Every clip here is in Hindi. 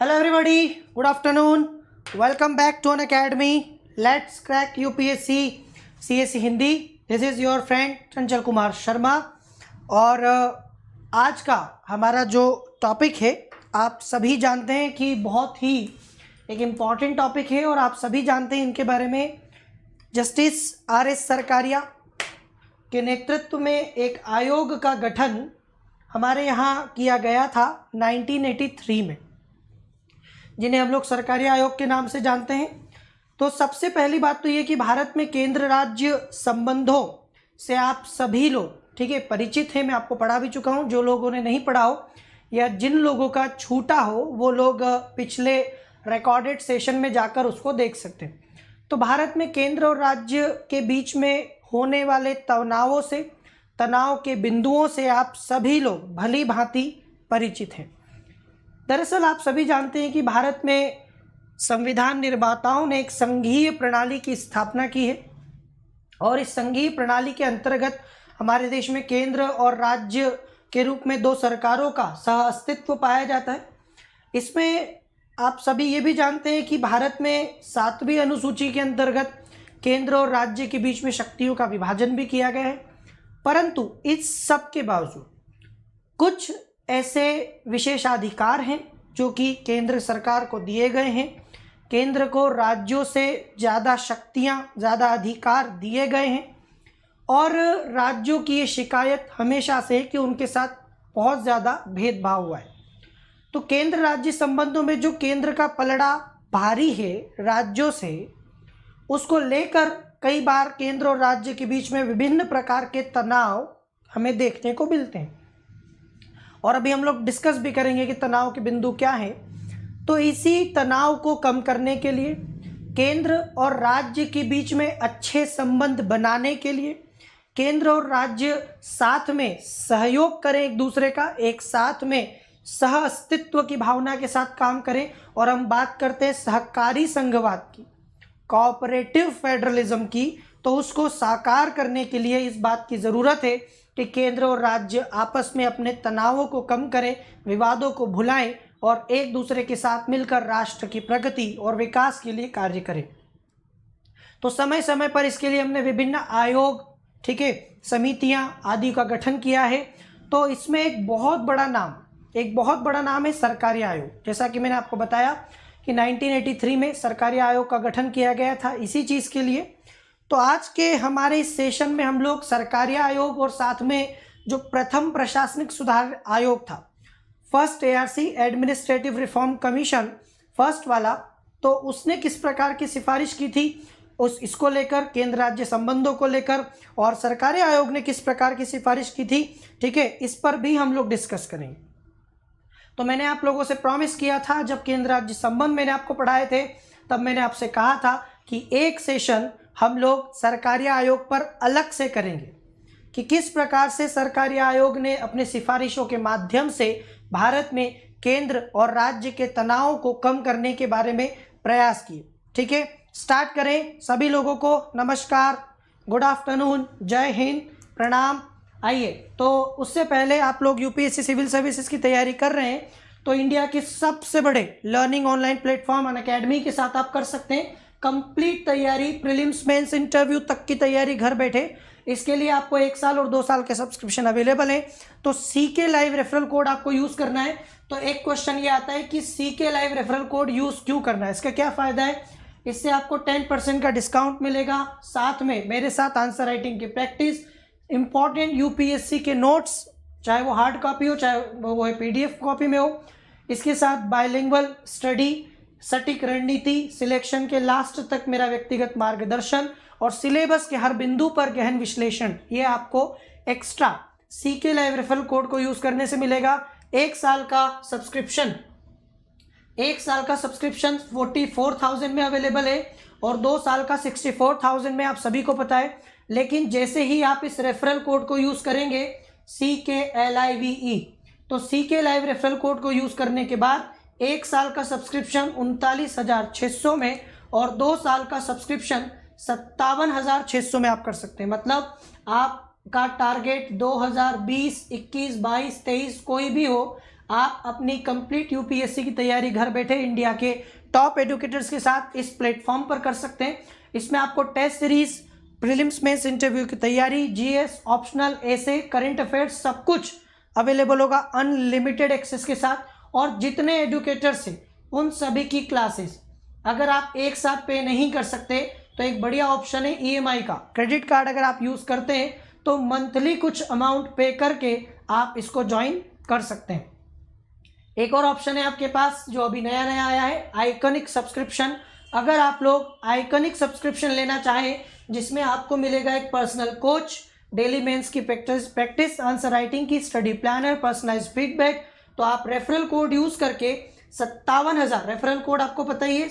Hello everybody, good afternoon. Welcome back to an academy. Let's crack UPSC CSE Hindi. This is your friend Chanchal Kumar Sharma. और आज का हमारा जो टॉपिक है आप सभी जानते हैं कि बहुत ही एक इम्पॉर्टेंट टॉपिक है और आप सभी जानते हैं इनके बारे में. जस्टिस RS सरकारिया के नेतृत्व में एक आयोग का गठन हमारे यहाँ किया गया था 1983 में, जिन्हें हम लोग सरकारी आयोग के नाम से जानते हैं. तो सबसे पहली बात तो ये कि भारत में केंद्र राज्य संबंधों से आप सभी लोग ठीक है परिचित हैं. मैं आपको पढ़ा भी चुका हूँ. जो लोगों ने नहीं पढ़ा हो या जिन लोगों का छूटा हो वो लोग पिछले रिकॉर्डेड सेशन में जाकर उसको देख सकते हैं. तो भारत में केंद्र और राज्य के बीच में होने वाले तनाव के बिंदुओं से आप सभी लोग भली भांति परिचित हैं. दरअसल आप सभी जानते हैं कि भारत में संविधान निर्माताओं ने एक संघीय प्रणाली की स्थापना की है और इस संघीय प्रणाली के अंतर्गत हमारे देश में केंद्र और राज्य के रूप में दो सरकारों का सह अस्तित्व पाया जाता है. इसमें आप सभी ये भी जानते हैं कि भारत में 7वीं अनुसूची के अंतर्गत केंद्र और राज्य के बीच में शक्तियों का विभाजन भी किया गया है. परंतु इस सब के बावजूद कुछ ऐसे विशेषाधिकार हैं जो कि केंद्र सरकार को दिए गए हैं. केंद्र को राज्यों से ज़्यादा शक्तियां, ज़्यादा अधिकार दिए गए हैं और राज्यों की ये शिकायत हमेशा से है कि उनके साथ बहुत ज़्यादा भेदभाव हुआ है. तो केंद्र राज्य संबंधों में जो केंद्र का पलड़ा भारी है राज्यों से, उसको लेकर कई बार केंद्र और राज्य के बीच में विभिन्न प्रकार के तनाव हमें देखने को मिलते हैं और अभी हम लोग डिस्कस भी करेंगे कि तनाव के बिंदु क्या हैं. तो इसी तनाव को कम करने के लिए, केंद्र और राज्य के बीच में अच्छे संबंध बनाने के लिए, केंद्र और राज्य साथ में सहयोग करें, एक दूसरे का एक साथ में सह अस्तित्व की भावना के साथ काम करें. और हम बात करते हैं सहकारी संघवाद की, कोऑपरेटिव फेडरलिज्म की, तो उसको साकार करने के लिए इस बात की ज़रूरत है कि केंद्र और राज्य आपस में अपने तनावों को कम करें, विवादों को भुलाएं और एक दूसरे के साथ मिलकर राष्ट्र की प्रगति और विकास के लिए कार्य करें. तो समय समय पर इसके लिए हमने विभिन्न आयोग, ठीक है, समितियां आदि का गठन किया है. तो इसमें एक बहुत बड़ा नाम है सरकारी आयोग. जैसा कि मैंने आपको बताया कि 1983 में सरकारी आयोग का गठन किया गया था इसी चीज़ के लिए. तो आज के हमारे इस सेशन में हम लोग सरकारी आयोग और साथ में जो प्रथम प्रशासनिक सुधार आयोग था, first ARC administrative reform commission, first वाला, तो उसने किस प्रकार की सिफारिश की थी इसको लेकर, केंद्र राज्य संबंधों को लेकर, और सरकारी आयोग ने किस प्रकार की सिफारिश की थी, ठीक है, इस पर भी हम लोग डिस्कस करेंगे. तो मैंने आप लोगों से प्रॉमिस किया था, जब केंद्र राज्य संबंध मैंने आपको पढ़ाए थे तब मैंने आपसे कहा था कि एक सेशन हम लोग सरकारी आयोग पर अलग से करेंगे कि किस प्रकार से सरकारी आयोग ने अपने सिफारिशों के माध्यम से भारत में केंद्र और राज्य के तनाव को कम करने के बारे में प्रयास किए. ठीक है, स्टार्ट करें. सभी लोगों को नमस्कार, गुड आफ्टरनून, जय हिंद, प्रणाम. आइए, तो उससे पहले आप लोग UPSC सिविल सर्विसेज की तैयारी कर रहे हैं तो इंडिया के सबसे बड़े लर्निंग ऑनलाइन प्लेटफॉर्म अनअकैडमी के साथ आप कर सकते हैं कंप्लीट तैयारी, प्रीलिम्स मेंस इंटरव्यू तक की तैयारी घर बैठे. इसके लिए आपको 1 साल और 2 साल के सब्सक्रिप्शन अवेलेबल है. तो CK लाइव रेफरल कोड आपको यूज़ करना है. तो एक क्वेश्चन ये आता है कि CK live referral code use क्यों करना है, इसका क्या फ़ायदा है. इससे आपको 10% का डिस्काउंट मिलेगा, साथ में मेरे साथ आंसर राइटिंग की प्रैक्टिस, इंपॉर्टेंट UPSC के नोट्स, चाहे वो हार्ड कॉपी हो चाहे वो PDF कॉपी में हो, इसके साथ बायलिंगुअल स्टडी, सटीक रणनीति, सिलेक्शन के लास्ट तक मेरा व्यक्तिगत मार्गदर्शन और सिलेबस के हर बिंदु पर गहन विश्लेषण, ये आपको extra CK live referral code को यूज़ करने से मिलेगा. 1 साल का सब्सक्रिप्शन 44,000 में अवेलेबल है और 2 साल का 64,000 में, आप सभी को पता है. लेकिन जैसे ही आप इस रेफरल कोड को यूज़ करेंगे CKLIVE, तो CK लाइव रेफरल कोड को यूज़ करने के बाद 1 साल का सब्सक्रिप्शन 39,600 में और 2 साल का सब्सक्रिप्शन 57,600 में आप कर सकते हैं. मतलब आपका टारगेट 2020, 21, 22, 23 कोई भी हो, आप अपनी कंप्लीट यूपीएससी की तैयारी घर बैठे इंडिया के टॉप एजुकेटर्स के साथ इस प्लेटफॉर्म पर कर सकते हैं। इसमें आपको test series, prelims mains interview की तैयारी, GS, optional, essay, current affairs सब कुछ अवेलेबल होगा अनलिमिटेड एक्सेस के साथ। और जितने एजुकेटर्स हैं उन सभी की क्लासेस अगर आप एक साथ पे नहीं कर सकते तो एक बढ़िया ऑप्शन है ईएमआई का। क्रेडिट कार्ड अगर आप यूज़ करते हैं तो मंथली कुछ अमाउंट पे करके आप इसको ज्वाइन कर सकते हैं। एक और ऑप्शन है आपके पास जो अभी नया नया आया है, आइकॉनिक सब्सक्रिप्शन। अगर आप लोग आइकॉनिक सब्सक्रिप्शन लेना चाहें जिसमें आपको मिलेगा एक पर्सनल कोच, डेली मेंस की प्रैक्टिस, आंसर राइटिंग की स्टडी प्लानर, पर्सनलाइज्ड फीडबैक, तो आप रेफरल कोड यूज़ करके 57,000, रेफरल कोड आपको पता ही है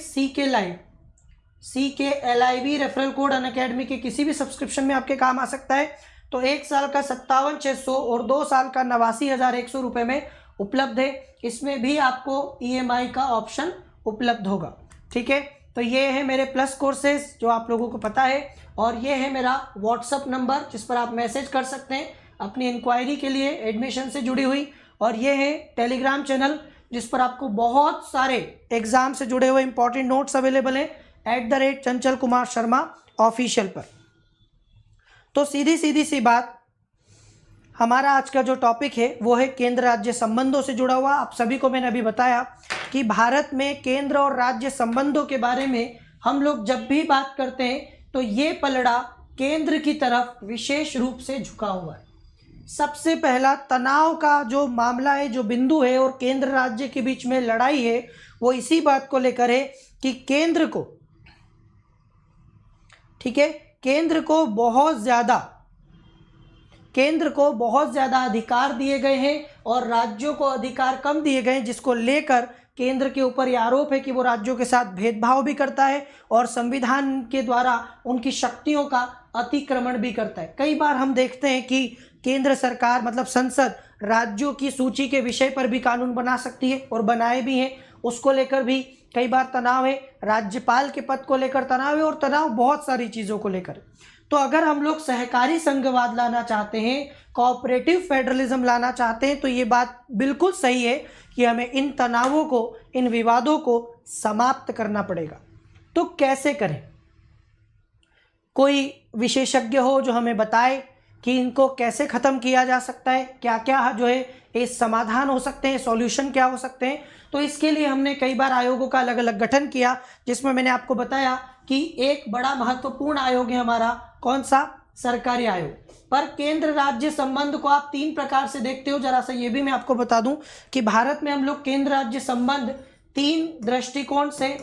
CKLIV रेफरल कोड अनअकैडमी के किसी भी सब्सक्रिप्शन में आपके काम आ सकता है। तो एक साल का 57,600 और 2 साल का 89,100 रुपये में उपलब्ध है। इसमें भी आपको ईएमआई का ऑप्शन उपलब्ध होगा। ठीक है, तो ये है मेरे प्लस कोर्सेज जो आप लोगों को पता है, और ये है मेरा व्हाट्सअप नंबर जिस पर आप मैसेज कर सकते हैं अपनी इंक्वायरी के लिए एडमिशन से जुड़ी हुई, और ये है टेलीग्राम चैनल जिस पर आपको बहुत सारे एग्जाम से जुड़े हुए इंपॉर्टेंट नोट्स अवेलेबल हैं @चंचल कुमार शर्मा ऑफिशियल पर। तो सीधी सी बात, हमारा आज का जो टॉपिक है वो है केंद्र राज्य संबंधों से जुड़ा हुआ। आप सभी को मैंने अभी बताया कि भारत में केंद्र और राज्य संबंधों के बारे में हम लोग जब भी बात करते हैं तो ये पलड़ा केंद्र की तरफ विशेष रूप से झुका हुआ है। सबसे पहला तनाव का जो मामला है, जो बिंदु है और केंद्र राज्य के बीच में लड़ाई है, वो इसी बात को लेकर है कि केंद्र को, ठीक है, केंद्र को बहुत ज़्यादा अधिकार दिए गए हैं और राज्यों को अधिकार कम दिए गए हैं, जिसको लेकर केंद्र के ऊपर यह आरोप है कि वो राज्यों के साथ भेदभाव भी करता है और संविधान के द्वारा उनकी शक्तियों का अतिक्रमण भी करता है। कई बार हम देखते हैं कि केंद्र सरकार मतलब संसद राज्यों की सूची के विषय पर भी कानून बना सकती है और बनाए भी हैं। उसको लेकर भी कई बार तनाव है, राज्यपाल के पद को लेकर तनाव है और तनाव बहुत सारी चीज़ों को लेकर। तो अगर हम लोग सहकारी संघवाद लाना चाहते हैं, कोऑपरेटिव फेडरलिज्म लाना चाहते हैं, तो ये बात बिल्कुल सही है कि हमें इन तनावों को, इन विवादों को समाप्त करना पड़ेगा। तो कैसे करें? कोई विशेषज्ञ हो जो हमें बताए कि इनको कैसे ख़त्म किया जा सकता है, क्या क्या जो है ये समाधान हो सकते हैं, सॉल्यूशन क्या हो सकते हैं। तो इसके लिए हमने कई बार आयोगों का अलग अलग गठन किया, जिसमें मैंने आपको बताया कि एक बड़ा महत्वपूर्ण आयोग है हमारा, कौन सा? सरकारी आयोग। पर केंद्र राज्य संबंध को आप 3 प्रकार से देखते हो। जरा सा ये भी मैं आपको बता दूं कि भारत में हम लोग केंद्र राज्य संबंध 3 दृष्टिकोण से,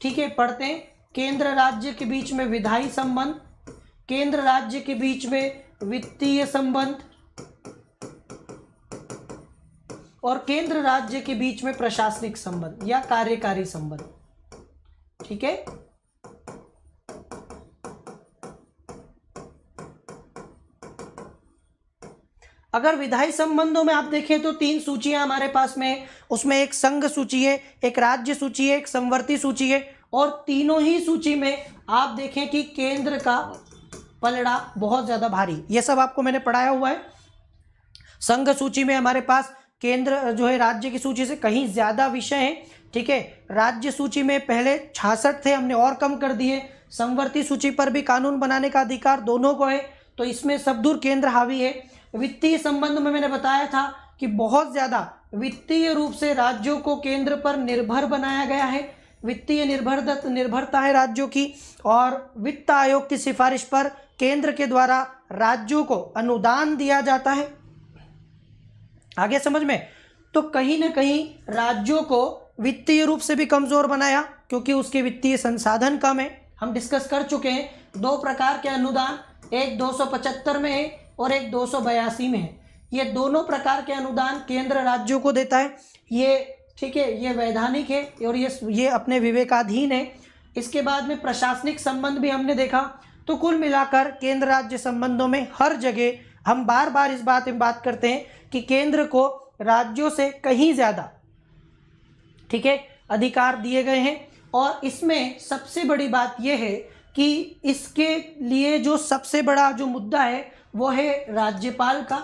ठीक है, पढ़ते हैं। केंद्र राज्य के बीच में विधायी संबंध, केंद्र राज्य के बीच में वित्तीय संबंध और केंद्र राज्य के बीच में प्रशासनिक संबंध या कार्यकारी संबंध। ठीक है, अगर विधायी संबंधों में आप देखें तो 3 सूचियां हमारे पास में, उसमें एक संघ सूची है, एक राज्य सूची है, एक समवर्ती सूची है, और तीनों ही सूची में आप देखें कि केंद्र का पलड़ा बहुत ज़्यादा भारी। ये सब आपको मैंने पढ़ाया हुआ है। संघ सूची में हमारे पास केंद्र जो है राज्य की सूची से कहीं ज़्यादा विषय हैं। ठीक है, राज्य सूची में पहले 66 थे, हमने और कम कर दिए। समवर्ती सूची पर भी कानून बनाने का अधिकार दोनों को है, तो इसमें सब दूर केंद्र हावी है। वित्तीय संबंध में मैंने बताया था कि बहुत ज़्यादा वित्तीय रूप से राज्यों को केंद्र पर निर्भर बनाया गया है, वित्तीय निर्भरता है राज्यों की, और वित्त आयोग की सिफारिश पर केंद्र के द्वारा राज्यों को अनुदान दिया जाता है। आगे समझ में? तो कहीं ना कहीं राज्यों को वित्तीय रूप से भी कमज़ोर बनाया क्योंकि उसके वित्तीय संसाधन कम है। हम डिस्कस कर चुके हैं 2 प्रकार के अनुदान, एक 275 में है और एक 282 में है। ये दोनों प्रकार के अनुदान केंद्र राज्यों को देता है। ये ठीक है, ये वैधानिक है और ये अपने विवेकाधीन है। इसके बाद में प्रशासनिक संबंध भी हमने देखा। तो कुल मिलाकर केंद्र राज्य संबंधों में हर जगह हम बार बार इस बात में बात करते हैं कि केंद्र को राज्यों से कहीं ज़्यादा, ठीक है, अधिकार दिए गए हैं। और इसमें सबसे बड़ी बात यह है कि इसके लिए जो सबसे बड़ा जो मुद्दा है वो है राज्यपाल का।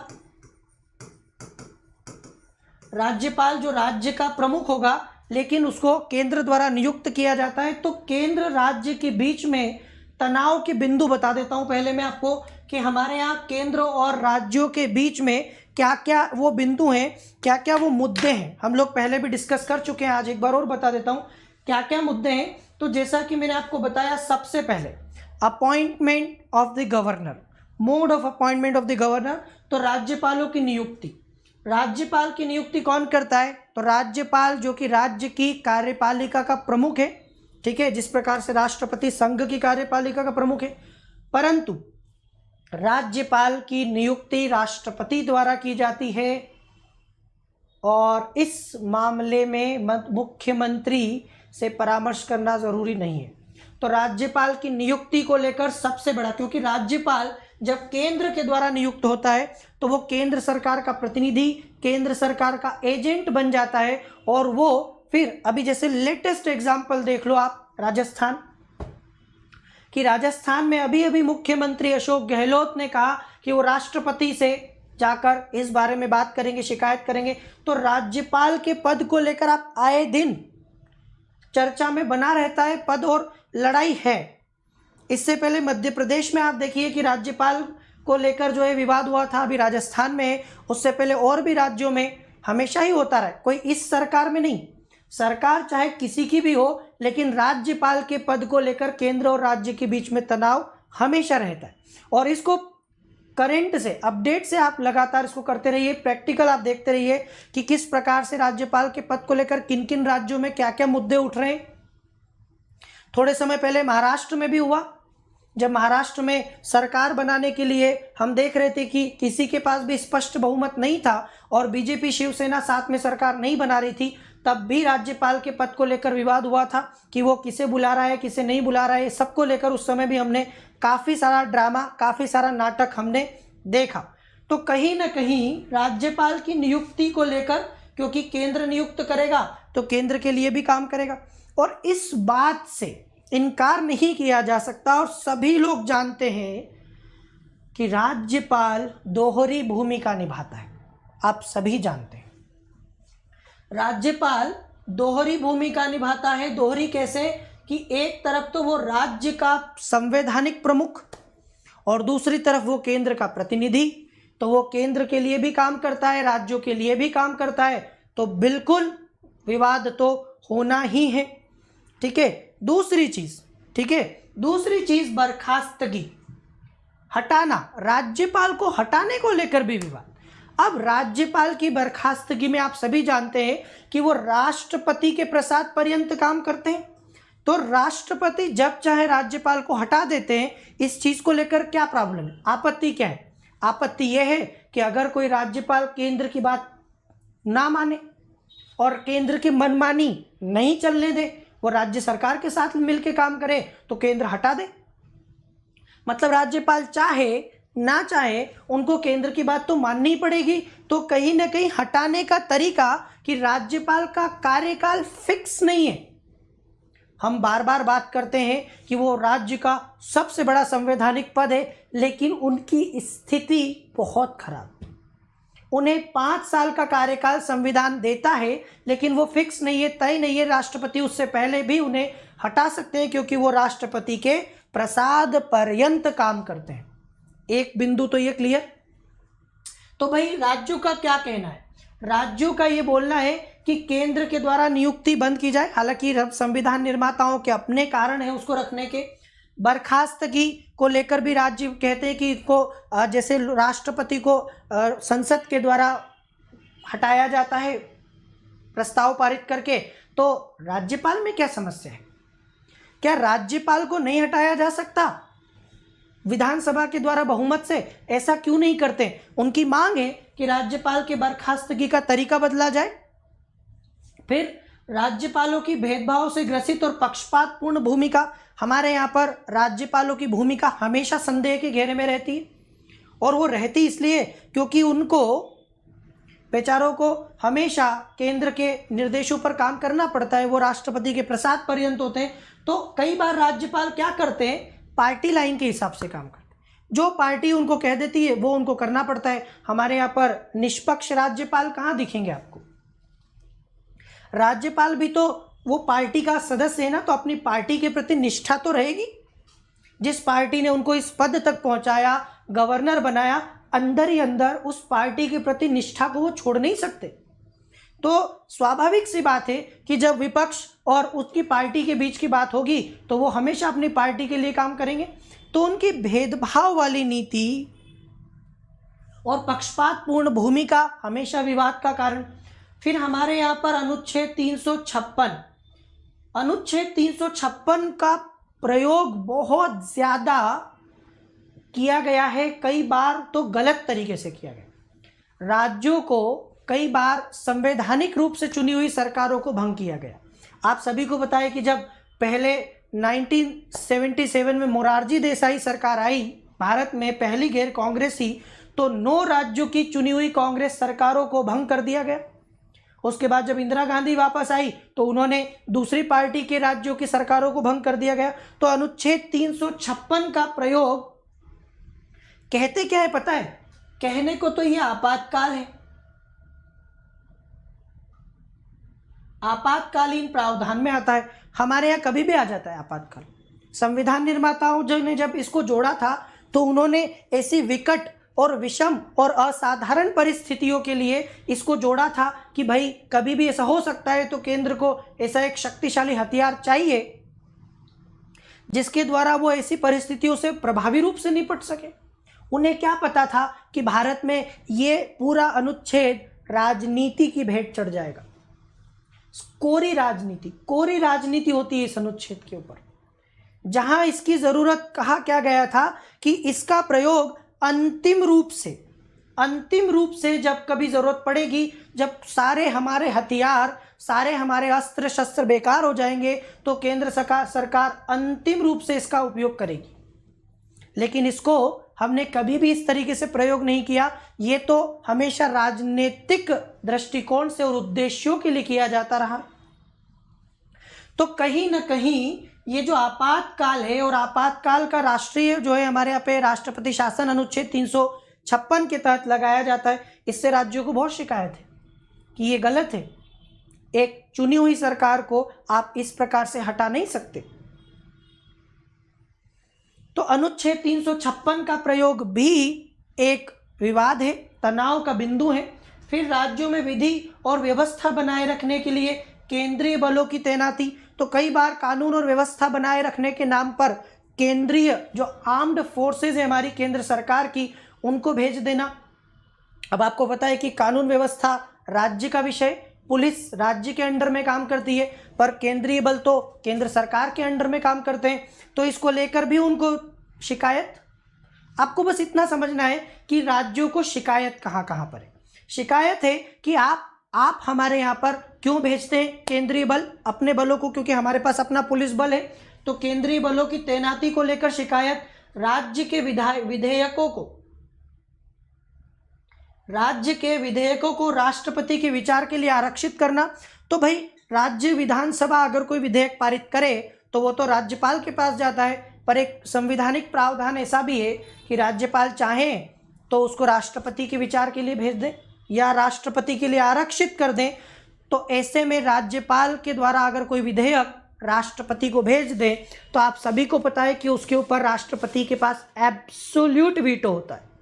राज्यपाल जो राज्य का प्रमुख होगा, लेकिन उसको केंद्र द्वारा नियुक्त किया जाता है। तो केंद्र राज्य के बीच में तनाव के बिंदु बता देता हूं पहले मैं आपको कि हमारे यहाँ केंद्र और राज्यों के बीच में क्या क्या वो बिंदु हैं, क्या क्या वो मुद्दे हैं, हम लोग पहले भी डिस्कस कर चुके हैं। आज एक बार और बता देता हूँ क्या क्या मुद्दे हैं। तो जैसा कि मैंने आपको बताया, सबसे पहले appointment of the governor, mode of appointment of the governor. तो राज्यपालों की नियुक्ति, राज्यपाल की नियुक्ति कौन करता है? तो राज्यपाल जो कि राज्य की कार्यपालिका का प्रमुख है, ठीक है, जिस प्रकार से राष्ट्रपति संघ की कार्यपालिका का प्रमुख है, परंतु राज्यपाल की नियुक्ति राष्ट्रपति द्वारा की जाती है और इस मामले में मुख्यमंत्री से परामर्श करना जरूरी नहीं है। तो राज्यपाल की नियुक्ति को लेकर सबसे बड़ा, क्योंकि राज्यपाल जब केंद्र के द्वारा नियुक्त होता है तो वो केंद्र सरकार का प्रतिनिधि, केंद्र सरकार का एजेंट बन जाता है। और वो फिर अभी जैसे लेटेस्ट एग्जांपल देख लो आप, राजस्थान कि राजस्थान में अभी अभी मुख्यमंत्री अशोक गहलोत ने कहा कि वो राष्ट्रपति से जाकर इस बारे में बात करेंगे, शिकायत करेंगे। तो राज्यपाल के पद को लेकर आप आए दिन चर्चा में बना रहता है पद और लड़ाई है। इससे पहले मध्य प्रदेश में आप देखिए कि राज्यपाल को लेकर जो है विवाद हुआ था, अभी राजस्थान में है, उससे पहले और भी राज्यों में हमेशा ही होता रहा, कोई इस सरकार में नहीं। सरकार चाहे किसी की भी हो, लेकिन राज्यपाल के पद को लेकर केंद्र और राज्य के बीच में तनाव हमेशा रहता है। और इसको करंट से, अपडेट से आप लगातार इसको करते रहिए, प्रैक्टिकल आप देखते रहिए कि किस प्रकार से राज्यपाल के पद को लेकर किन किन राज्यों में क्या क्या मुद्दे उठ रहे हैं। थोड़े समय पहले महाराष्ट्र में भी हुआ, जब महाराष्ट्र में सरकार बनाने के लिए हम देख रहे थे कि किसी के पास भी स्पष्ट बहुमत नहीं था और बीजेपी शिवसेना साथ में सरकार नहीं बना रही थी, तब भी राज्यपाल के पद को लेकर विवाद हुआ था कि वो किसे बुला रहा है, किसे नहीं बुला रहा है। सबको लेकर उस समय भी हमने काफ़ी सारा ड्रामा, काफ़ी सारा नाटक हमने देखा। तो कहीं ना कहीं राज्यपाल की नियुक्ति को लेकर, क्योंकि केंद्र नियुक्त करेगा तो केंद्र के लिए भी काम करेगा, और इस बात से इनकार नहीं किया जा सकता और सभी लोग जानते हैं कि राज्यपाल दोहरी भूमिका निभाता है। आप सभी जानते हैं राज्यपाल दोहरी भूमिका निभाता है। दोहरी कैसे? कि एक तरफ तो वो राज्य का संवैधानिक प्रमुख और दूसरी तरफ वो केंद्र का प्रतिनिधि, तो वो केंद्र के लिए भी काम करता है, राज्यों के लिए भी काम करता है। तो बिल्कुल विवाद तो होना ही है, ठीक है। दूसरी चीज, ठीक है, दूसरी चीज बर्खास्तगी, हटाना, राज्यपाल को हटाने को लेकर भी विवाद। अब राज्यपाल की बर्खास्तगी में आप सभी जानते हैं कि वो राष्ट्रपति के प्रसाद पर्यंत काम करते हैं। तो राष्ट्रपति जब चाहे राज्यपाल को हटा देते हैं। इस चीज को लेकर क्या प्रॉब्लम है, आपत्ति क्या है? आपत्ति यह है कि अगर कोई राज्यपाल केंद्र की बात ना माने और केंद्र की मनमानी नहीं चलने दे, वो राज्य सरकार के साथ मिलकर काम करे, तो केंद्र हटा दे। मतलब राज्यपाल चाहे ना चाहे उनको केंद्र की बात तो माननी ही पड़ेगी। तो कहीं ना कहीं हटाने का तरीका कि राज्यपाल का कार्यकाल फिक्स नहीं है। हम बार बार बात करते हैं कि वो राज्य का सबसे बड़ा संवैधानिक पद है, लेकिन उनकी स्थिति बहुत खराब। उन्हें 5 साल का कार्यकाल संविधान देता है, लेकिन वो फिक्स नहीं है, तय नहीं है। राष्ट्रपति उससे पहले भी उन्हें हटा सकते हैं, क्योंकि वो राष्ट्रपति के प्रसाद पर्यंत काम करते हैं। एक बिंदु तो ये क्लियर। तो भाई राज्यों का क्या कहना है? राज्यों का ये बोलना है कि केंद्र के द्वारा नियुक्ति बंद की जाए। हालांकि संविधान निर्माताओं के अपने कारण है उसको रखने के। बर्खास्तगी को लेकर भी राज्य कहते हैं कि इसको जैसे राष्ट्रपति को संसद के द्वारा हटाया जाता है प्रस्ताव पारित करके, तो राज्यपाल में क्या समस्या है? क्या राज्यपाल को नहीं हटाया जा सकता विधानसभा के द्वारा बहुमत से? ऐसा क्यों नहीं करते? उनकी मांग है कि राज्यपाल के बर्खास्तगी का तरीका बदला जाए। फिर राज्यपालों की भेदभाव से ग्रसित और पक्षपातपूर्ण भूमिका, हमारे यहाँ पर राज्यपालों की भूमिका हमेशा संदेह के घेरे में रहती है, और वो रहती इसलिए क्योंकि उनको बेचारों को हमेशा केंद्र के निर्देशों पर काम करना पड़ता है। वो राष्ट्रपति के प्रसाद पर्यंत होते हैं। तो कई बार राज्यपाल क्या करते हैं, पार्टी लाइन के हिसाब से काम करते हैं। जो पार्टी उनको कह देती है वो उनको करना पड़ता है। हमारे यहाँ पर निष्पक्ष राज्यपाल कहाँ दिखेंगे आपको? राज्यपाल भी तो वो पार्टी का सदस्य है ना, तो अपनी पार्टी के प्रति निष्ठा तो रहेगी। जिस पार्टी ने उनको इस पद तक पहुंचाया, गवर्नर बनाया, अंदर ही अंदर उस पार्टी के प्रति निष्ठा को वो छोड़ नहीं सकते। तो स्वाभाविक सी बात है कि जब विपक्ष और उसकी पार्टी के बीच की बात होगी तो वो हमेशा अपनी पार्टी के लिए काम करेंगे। तो उनकी भेदभाव वाली नीति और पक्षपातपूर्ण भूमिका हमेशा विवाद का कारण। फिर हमारे यहाँ पर अनुच्छेद 356 का प्रयोग बहुत ज़्यादा किया गया है, कई बार तो गलत तरीके से किया गया। राज्यों को कई बार संवैधानिक रूप से चुनी हुई सरकारों को भंग किया गया। आप सभी को पता है कि जब पहले 1977 में मोरारजी देसाई सरकार आई भारत में, पहली गैर कांग्रेसी, तो 9 राज्यों की चुनी हुई कांग्रेस सरकारों को भंग कर दिया गया। उसके बाद जब इंदिरा गांधी वापस आई तो उन्होंने दूसरी पार्टी के राज्यों की सरकारों को भंग कर दिया गया। तो अनुच्छेद 356 का प्रयोग कहते क्या है पता है? कहने को तो ये आपातकाल है, आपातकालीन प्रावधान में आता है। हमारे यहाँ कभी भी आ जाता है आपातकाल। संविधान निर्माताओं ने जब इसको जोड़ा था तो उन्होंने ऐसी विकट और विषम और असाधारण परिस्थितियों के लिए इसको जोड़ा था कि भाई कभी भी ऐसा हो सकता है, तो केंद्र को ऐसा एक शक्तिशाली हथियार चाहिए जिसके द्वारा वो ऐसी परिस्थितियों से प्रभावी रूप से निपट सके। उन्हें क्या पता था कि भारत में ये पूरा अनुच्छेद राजनीति की भेंट चढ़ जाएगा। कोरी राजनीति होती है इस अनुच्छेद के ऊपर। जहां इसकी जरूरत कहा क्या गया था कि इसका प्रयोग अंतिम रूप से जब कभी जरूरत पड़ेगी, जब सारे हमारे हथियार, सारे हमारे अस्त्र शस्त्र बेकार हो जाएंगे, तो केंद्र सरकार अंतिम रूप से इसका उपयोग करेगी। लेकिन इसको हमने कभी भी इस तरीके से प्रयोग नहीं किया। ये तो हमेशा राजनीतिक दृष्टिकोण से और उद्देश्यों के लिए किया जाता रहा। तो कहीं ना कहीं ये जो आपातकाल है, और आपातकाल का राष्ट्रीय जो है हमारे यहाँ पे राष्ट्रपति शासन अनुच्छेद 356 के तहत लगाया जाता है। इससे राज्यों को बहुत शिकायत है कि ये गलत है, एक चुनी हुई सरकार को आप इस प्रकार से हटा नहीं सकते। तो अनुच्छेद 356 का प्रयोग भी एक विवाद है, तनाव का बिंदु है। फिर राज्यों में विधि और व्यवस्था बनाए रखने के लिए केंद्रीय बलों की तैनाती। तो कई बार कानून और व्यवस्था बनाए रखने के नाम पर केंद्रीय जो आर्म्ड फोर्सेज है हमारी केंद्र सरकार की, उनको भेज देना। अब आपको पता है कि कानून व्यवस्था राज्य का विषय, पुलिस राज्य के अंडर में काम करती है, पर केंद्रीय बल तो केंद्र सरकार के अंडर में काम करते हैं। तो इसको लेकर भी उनको शिकायत। आपको बस इतना समझना है कि राज्यों को शिकायत कहाँ कहाँ पर है। शिकायत है कि आप हमारे यहाँ पर क्यों भेजते हैं केंद्रीय बल, अपने बलों को, क्योंकि हमारे पास अपना पुलिस बल है। तो केंद्रीय बलों की तैनाती को लेकर शिकायत। राज्य के विधेयकों को राष्ट्रपति के विचार के लिए आरक्षित करना। तो भाई राज्य विधानसभा अगर कोई विधेयक पारित करे तो वो तो राज्यपाल के पास जाता है, पर एक संवैधानिक प्रावधान ऐसा भी है कि राज्यपाल चाहे तो उसको राष्ट्रपति के विचार के लिए भेज दे या राष्ट्रपति के लिए आरक्षित कर दें। तो ऐसे में राज्यपाल के द्वारा अगर कोई विधेयक राष्ट्रपति को भेज दे तो आप सभी को पता है कि उसके ऊपर राष्ट्रपति के पास एब्सोल्यूट वीटो होता है।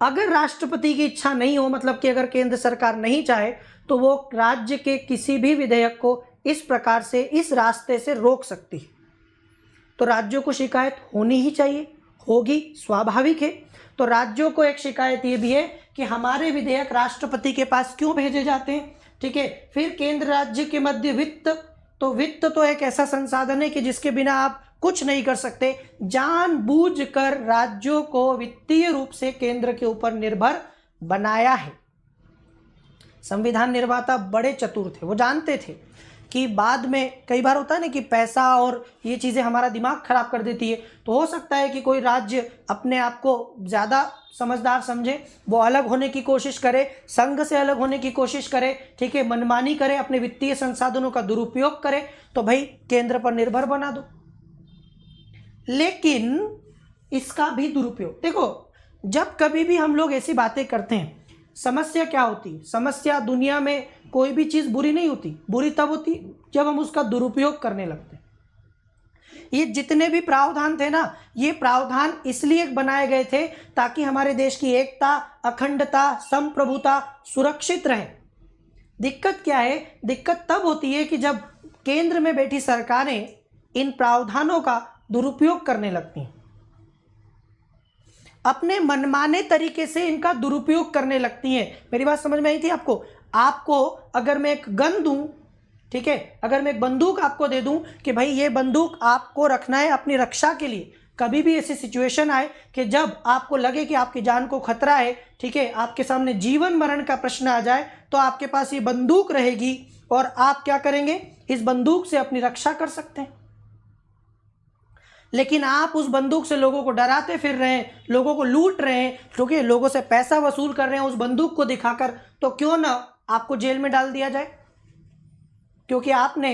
अगर राष्ट्रपति की इच्छा नहीं हो, मतलब कि अगर केंद्र सरकार नहीं चाहे, तो वो राज्य के किसी भी विधेयक को इस प्रकार से, इस रास्ते से रोक सकती है। तो राज्यों को शिकायत होनी ही चाहिए, होगी, स्वाभाविक है। तो राज्यों को एक शिकायत ये भी है कि हमारे विधेयक राष्ट्रपति के पास क्यों भेजे जाते हैं। ठीक है। फिर केंद्र राज्य के मध्य वित्त तो एक ऐसा संसाधन है कि जिसके बिना आप कुछ नहीं कर सकते। जानबूझकर राज्यों को वित्तीय रूप से केंद्र के ऊपर निर्भर बनाया है। संविधान निर्माता बड़े चतुर थे, वो जानते थे कि बाद में कई बार होता है ना कि पैसा और ये चीज़ें हमारा दिमाग खराब कर देती है। तो हो सकता है कि कोई राज्य अपने आप को ज़्यादा समझदार समझे, वो अलग होने की कोशिश करे, संघ से अलग होने की कोशिश करे, ठीक है, मनमानी करे, अपने वित्तीय संसाधनों का दुरुपयोग करे, तो भाई केंद्र पर निर्भर बना दो। लेकिन इसका भी दुरुपयोग देखो, जब कभी भी हम लोग ऐसी बातें करते हैं समस्या क्या होती है? समस्या, दुनिया में कोई भी चीज़ बुरी नहीं होती, बुरी तब होती जब हम उसका दुरुपयोग करने लगते हैं। ये जितने भी प्रावधान थे ना, ये प्रावधान इसलिए बनाए गए थे ताकि हमारे देश की एकता, अखंडता, संप्रभुता सुरक्षित रहे। दिक्कत क्या है? दिक्कत तब होती है कि जब केंद्र में बैठी सरकारें इन प्रावधानों का दुरुपयोग करने लगती हैं, अपने मनमाने तरीके से इनका दुरुपयोग करने लगती हैं। मेरी बात समझ में आई थी आपको? आपको अगर मैं एक गन दूं, ठीक है, अगर मैं एक बंदूक आपको दे दूं कि भाई ये बंदूक आपको रखना है अपनी रक्षा के लिए, कभी भी ऐसी सिचुएशन आए कि जब आपको लगे कि आपकी जान को खतरा है, ठीक है, आपके सामने जीवन मरण का प्रश्न आ जाए, तो आपके पास ये बंदूक रहेगी और आप क्या करेंगे? इस बंदूक से अपनी रक्षा कर सकते हैं। लेकिन आप उस बंदूक से लोगों को डराते फिर रहे हैं, लोगों को लूट रहे हैं, क्योंकि लोगों से पैसा वसूल कर रहे हैं उस बंदूक को दिखाकर, तो क्यों ना आपको जेल में डाल दिया जाए, क्योंकि आपने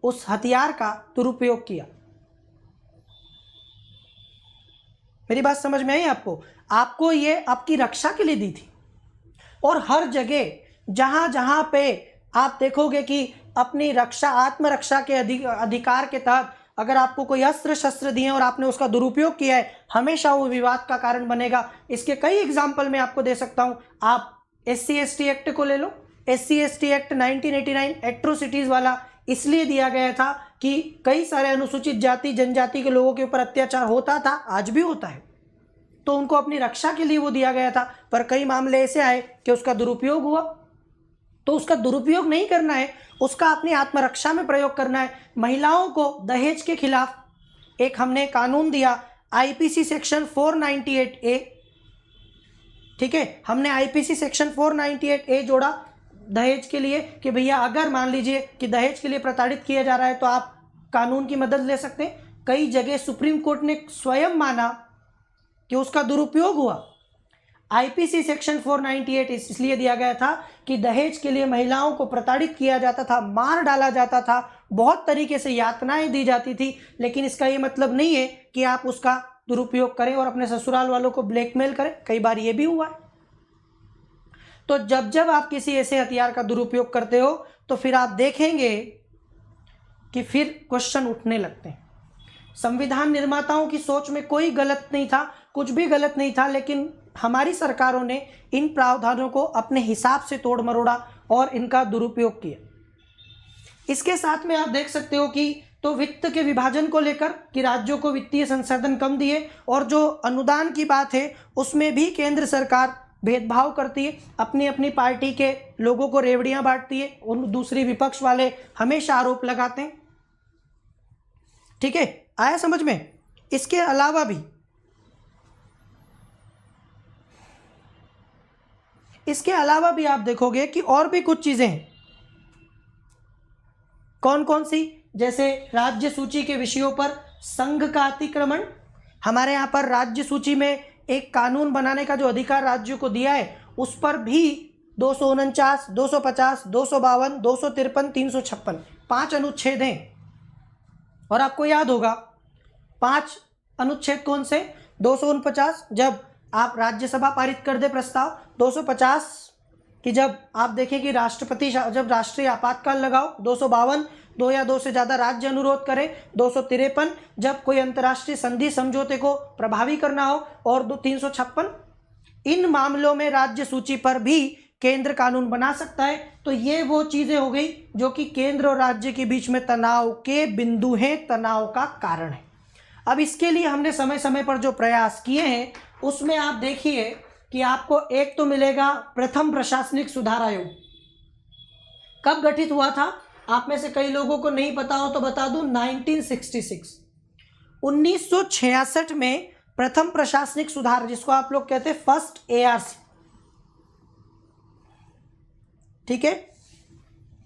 उस हथियार का दुरुपयोग किया। मेरी बात समझ में आई आपको? आपको ये आपकी रक्षा के लिए दी थी। और हर जगह जहां जहां पे आप देखोगे कि अपनी रक्षा, आत्मरक्षा के अधिकार के तहत अगर आपको कोई अस्त्र शस्त्र दिए और आपने उसका दुरुपयोग किया है, हमेशा वो विवाद का कारण बनेगा। इसके कई एग्जाम्पल मैं आपको दे सकता हूं। आप SC/ST एक्ट को ले लो। SC/ST एक्ट 1989 एट्रोसिटीज वाला इसलिए दिया गया था कि कई सारे अनुसूचित जाति जनजाति के लोगों के ऊपर अत्याचार होता था, आज भी होता है, तो उनको अपनी रक्षा के लिए वो दिया गया था। पर कई मामले ऐसे आए कि उसका दुरुपयोग हुआ, तो उसका दुरुपयोग नहीं करना है, उसका अपनी आत्मरक्षा में प्रयोग करना है। महिलाओं को दहेज के खिलाफ एक हमने कानून दिया, IPC सेक्शन 498A, ठीक है, हमने IPC सेक्शन 498A जोड़ा दहेज के लिए कि भैया अगर मान लीजिए कि दहेज के लिए प्रताड़ित किया जा रहा है तो आप कानून की मदद ले सकते हैं। कई जगह सुप्रीम कोर्ट ने स्वयं माना कि उसका दुरुपयोग हुआ। IPC सेक्शन 498 इसलिए दिया गया था कि दहेज के लिए महिलाओं को प्रताड़ित किया जाता था, मार डाला जाता था, बहुत तरीके से यातनाएं दी जाती थी। लेकिन इसका ये मतलब नहीं है कि आप उसका दुरुपयोग करें और अपने ससुराल वालों को ब्लैकमेल करें। कई बार ये भी हुआ है। तो जब जब आप किसी ऐसे हथियार का दुरुपयोग करते हो तो फिर आप देखेंगे कि फिर क्वेश्चन उठने लगते हैं। संविधान निर्माताओं की सोच में कोई गलत नहीं था, कुछ भी गलत नहीं था, लेकिन हमारी सरकारों ने इन प्रावधानों को अपने हिसाब से तोड़ मरोड़ा और इनका दुरुपयोग किया। इसके साथ में आप देख सकते हो कि तो वित्त के विभाजन को लेकर कि राज्यों को वित्तीय संसाधन कम दिए, और जो अनुदान की बात है उसमें भी केंद्र सरकार भेदभाव करती है, अपनी अपनी पार्टी के लोगों को रेवड़ियां बांटती है, और दूसरी विपक्ष वाले हमेशा आरोप लगाते हैं। ठीक है, आया समझ में? इसके अलावा भी आप देखोगे कि और भी कुछ चीजें हैं। कौन कौन सी? जैसे राज्य सूची के विषयों पर संघ का अतिक्रमण। हमारे यहाँ पर राज्य सूची में एक कानून बनाने का जो अधिकार राज्यों को दिया है, उस पर भी 249, 250, 252, 253, 356 5 अनुच्छेद हैं। और आपको याद होगा 5 अनुच्छेद कौन से? 249 जब आप राज्यसभा पारित कर दे प्रस्ताव, 250 कि जब आप देखें कि राष्ट्रपति जब राष्ट्रीय आपातकाल लगाओ, 252 दो या दो से ज़्यादा राज्य अनुरोध करें, 253 जब कोई अंतर्राष्ट्रीय संधि समझौते को प्रभावी करना हो, और 356 इन मामलों में राज्य सूची पर भी केंद्र कानून बना सकता है। तो ये वो चीज़ें हो गई जो कि केंद्र और राज्य के बीच में तनाव के बिंदु हैं, तनाव का कारण है। अब इसके लिए हमने समय समय पर जो प्रयास किए हैं उसमें आप देखिए कि आपको एक तो मिलेगा प्रथम प्रशासनिक सुधार आयोग। कब गठित हुआ था? आप में से कई लोगों को नहीं पता हो तो बता दूं, 1966 1966 में प्रथम प्रशासनिक सुधार, जिसको आप लोग कहते हैं फर्स्ट ARC, ठीक है।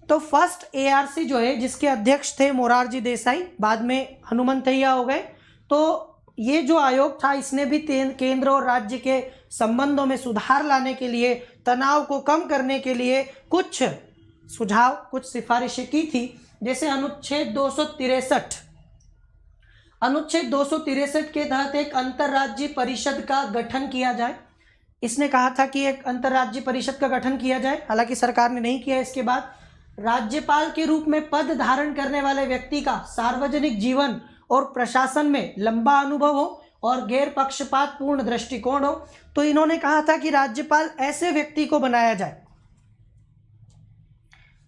तो फर्स्ट ARC जो है, जिसके अध्यक्ष थे मोरारजी देसाई, बाद में हनुमंतैया हो गए। तो ये जो आयोग था, इसने भी केंद्र और राज्य के संबंधों में सुधार लाने के लिए, तनाव को कम करने के लिए कुछ सुझाव, कुछ सिफारिशें की थी। जैसे अनुच्छेद 263, अनुच्छेद 263 के तहत एक अंतर्राज्यीय परिषद का गठन किया जाए। इसने कहा था कि एक अंतर्राज्यीय परिषद का गठन किया जाए, हालांकि सरकार ने नहीं किया। इसके बाद राज्यपाल के रूप में पद धारण करने वाले व्यक्ति का सार्वजनिक जीवन और प्रशासन में लंबा अनुभव हो और गैर पक्षपात पूर्ण दृष्टिकोण हो। तो इन्होंने कहा था कि राज्यपाल ऐसे व्यक्ति को बनाया जाए।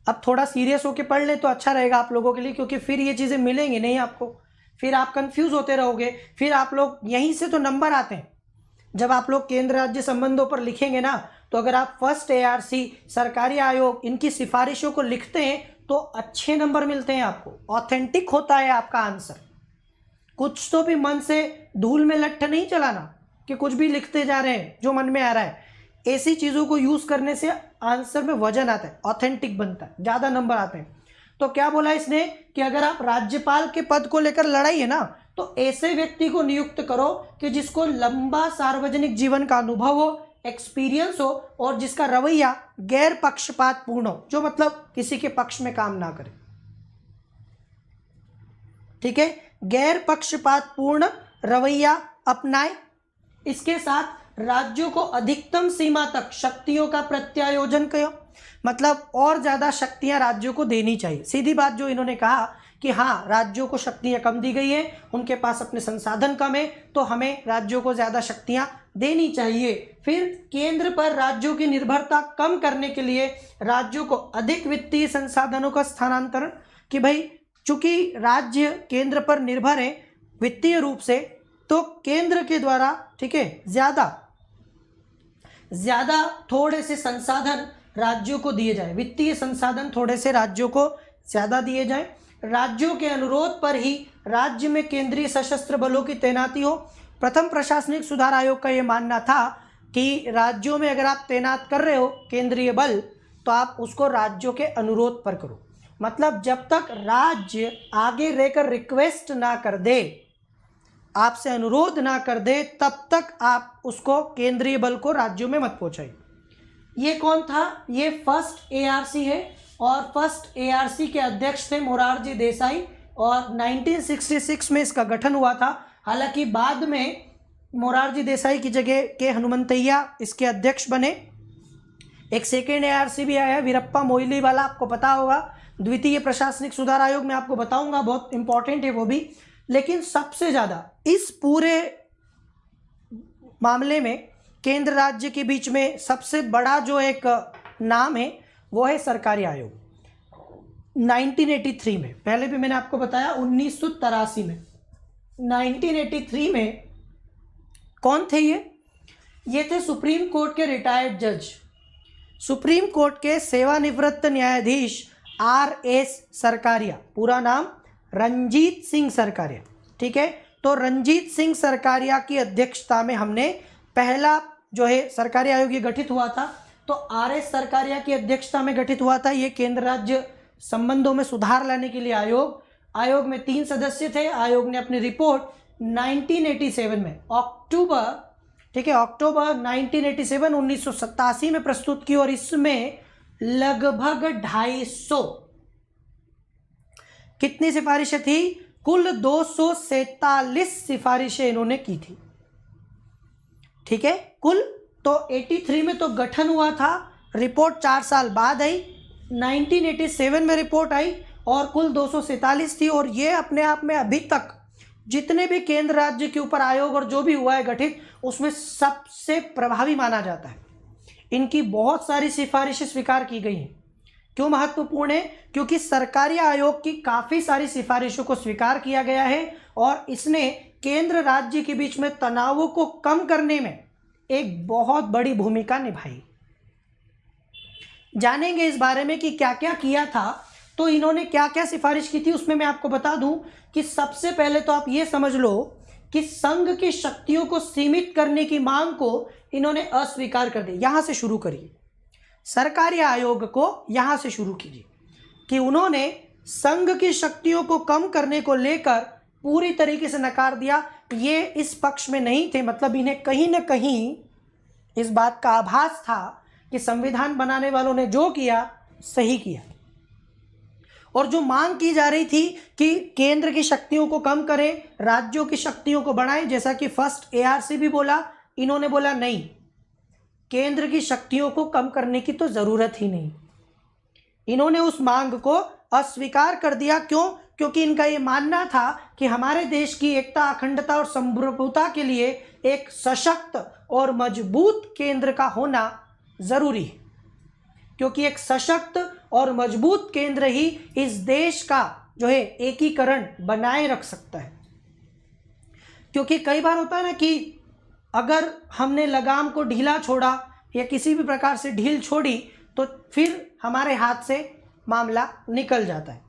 अब थोड़ा सीरियस होकर पढ़ ले तो अच्छा रहेगा आप लोगों के लिए, क्योंकि फिर ये चीजें मिलेंगी नहीं आपको, फिर आप कंफ्यूज होते रहोगे। फिर आप लोग, यहीं से तो नंबर आते हैं। जब आप लोग केंद्र राज्य संबंधों पर लिखेंगे ना, तो अगर आप फर्स्ट एआरसी, सरकारी आयोग, इनकी सिफारिशों को लिखते हैं तो अच्छे नंबर मिलते हैं आपको, ऑथेंटिक होता है आपका आंसर। कुछ तो भी मन से धूल में लट्ठ नहीं चलाना कि कुछ भी लिखते जा रहे हैं जो मन में आ रहा है। ऐसी चीज़ों को यूज़ करने से आंसर में वजन आता है, ऑथेंटिक बनता है, ज़्यादा नंबर आते हैं। तो क्या बोला इसने कि अगर आप राज्यपाल के पद को लेकर लड़ाई है ना, तो ऐसे व्यक्ति को नियुक्त करो कि जिसको लंबा सार्वजनिक जीवन का अनुभव हो, एक्सपीरियंस हो और जिसका रवैया गैर पक्षपात पूर्ण हो, जो मतलब किसी के पक्ष में काम ना करे। ठीक है, गैर पक्षपात पूर्ण रवैया अपनाए। इसके साथ राज्यों को अधिकतम सीमा तक शक्तियों का प्रत्यायोजन करो, मतलब और ज्यादा शक्तियां राज्यों को देनी चाहिए। सीधी बात जो इन्होंने कहा कि हाँ, राज्यों को शक्तियां कम दी गई है, उनके पास अपने संसाधन कम है, तो हमें राज्यों को ज्यादा शक्तियां देनी चाहिए। फिर केंद्र पर राज्यों की निर्भरता कम करने के लिए राज्यों को अधिक वित्तीय संसाधनों का स्थानांतरण, कि भाई चूंकि राज्य केंद्र पर निर्भर है वित्तीय रूप से, तो केंद्र के द्वारा, ठीक है, ज्यादा थोड़े से संसाधन राज्यों को दिए जाए, वित्तीय संसाधन थोड़े से राज्यों को ज्यादा दिए जाए। राज्यों के अनुरोध पर ही राज्य में केंद्रीय सशस्त्र बलों की तैनाती हो। प्रथम प्रशासनिक सुधार आयोग का यह मानना था कि राज्यों में अगर आप तैनात कर रहे हो केंद्रीय बल, तो आप उसको राज्यों के अनुरोध पर करो। मतलब जब तक राज्य आगे रहकर रिक्वेस्ट ना कर दे, आपसे अनुरोध ना कर दे, तब तक आप उसको केंद्रीय बल को राज्यों में मत पहुंचाइए। ये कौन था? ये फर्स्ट एआरसी है और फर्स्ट एआरसी के अध्यक्ष थे मोरारजी देसाई और 1966 में इसका गठन हुआ था। हालांकि बाद में मोरारजी देसाई की जगह के हनुमंतैया इसके अध्यक्ष बने। एक सेकेंड एआरसी भी आया, वीरप्पा मोइली वाला, आपको पता होगा। द्वितीय प्रशासनिक सुधार आयोग में आपको बताऊंगा, बहुत इंपॉर्टेंट है वो भी। लेकिन सबसे ज़्यादा इस पूरे मामले में केंद्र राज्य के बीच में सबसे बड़ा जो एक नाम है वो है सरकारी आयोग। 1983 में, पहले भी मैंने आपको बताया 1983 में, 1983 में कौन थे ये थे सुप्रीम कोर्ट के रिटायर्ड जज, सुप्रीम कोर्ट के सेवानिवृत्त न्यायाधीश आर.एस. सरकारिया, पूरा नाम रंजीत सिंह सरकारिया। ठीक है, तो रंजीत सिंह सरकारिया की अध्यक्षता में हमने पहला जो है सरकारी आयोग ये गठित हुआ था। तो आर.एस. सरकारिया की अध्यक्षता में गठित हुआ था ये केंद्र राज्य संबंधों में सुधार लाने के लिए आयोग में 3 सदस्य थे। आयोग ने अपनी रिपोर्ट 1987 में अक्टूबर 1987 में प्रस्तुत की और इसमें लगभग 250 कितनी सिफारिशें थी? कुल 247 सिफारिशें इन्होंने की थी। ठीक है, कुल। तो 83 में तो गठन हुआ था, रिपोर्ट 4 साल बाद आई, 1987 में रिपोर्ट आई और कुल 247 थी। और ये अपने आप में अभी तक जितने भी केंद्र राज्य के ऊपर आयोग और जो भी हुआ है गठित, उसमें सबसे प्रभावी माना जाता है। इनकी बहुत सारी सिफारिशें स्वीकार की गई हैं। क्यों महत्वपूर्ण है? क्योंकि सरकारी आयोग की काफ़ी सारी सिफारिशों को स्वीकार किया गया है और इसने केंद्र राज्य के बीच में तनावों को कम करने में एक बहुत बड़ी भूमिका निभाई। जानेंगे इस बारे में कि क्या क्या किया था, तो इन्होंने क्या क्या सिफारिश की थी उसमें मैं आपको बता दूं कि सबसे पहले तो आप ये समझ लो कि संघ की शक्तियों को सीमित करने की मांग को इन्होंने अस्वीकार कर दिया। यहां से शुरू करिए, सरकारी आयोग को यहां से शुरू कीजिए कि उन्होंने संघ की शक्तियों को कम करने को लेकर पूरी तरीके से नकार दिया। ये इस पक्ष में नहीं थे, मतलब इन्हें कहीं ना कहीं इस बात का आभास था कि संविधान बनाने वालों ने जो किया सही किया। और जो मांग की जा रही थी कि केंद्र की शक्तियों को कम करें, राज्यों की शक्तियों को बढ़ाएं, जैसा कि फर्स्ट एआरसी भी बोला, इन्होंने बोला नहीं, केंद्र की शक्तियों को कम करने की तो ज़रूरत ही नहीं। इन्होंने उस मांग को अस्वीकार कर दिया। क्यों? क्योंकि इनका ये मानना था कि हमारे देश की एकता, अखंडता और संप्रभुता के लिए एक सशक्त और मजबूत केंद्र का होना ज़रूरी है, क्योंकि एक सशक्त और मजबूत केंद्र ही इस देश का जो है एकीकरण बनाए रख सकता है। क्योंकि कई बार होता है ना कि अगर हमने लगाम को ढीला छोड़ा या किसी भी प्रकार से ढील छोड़ी तो फिर हमारे हाथ से मामला निकल जाता है।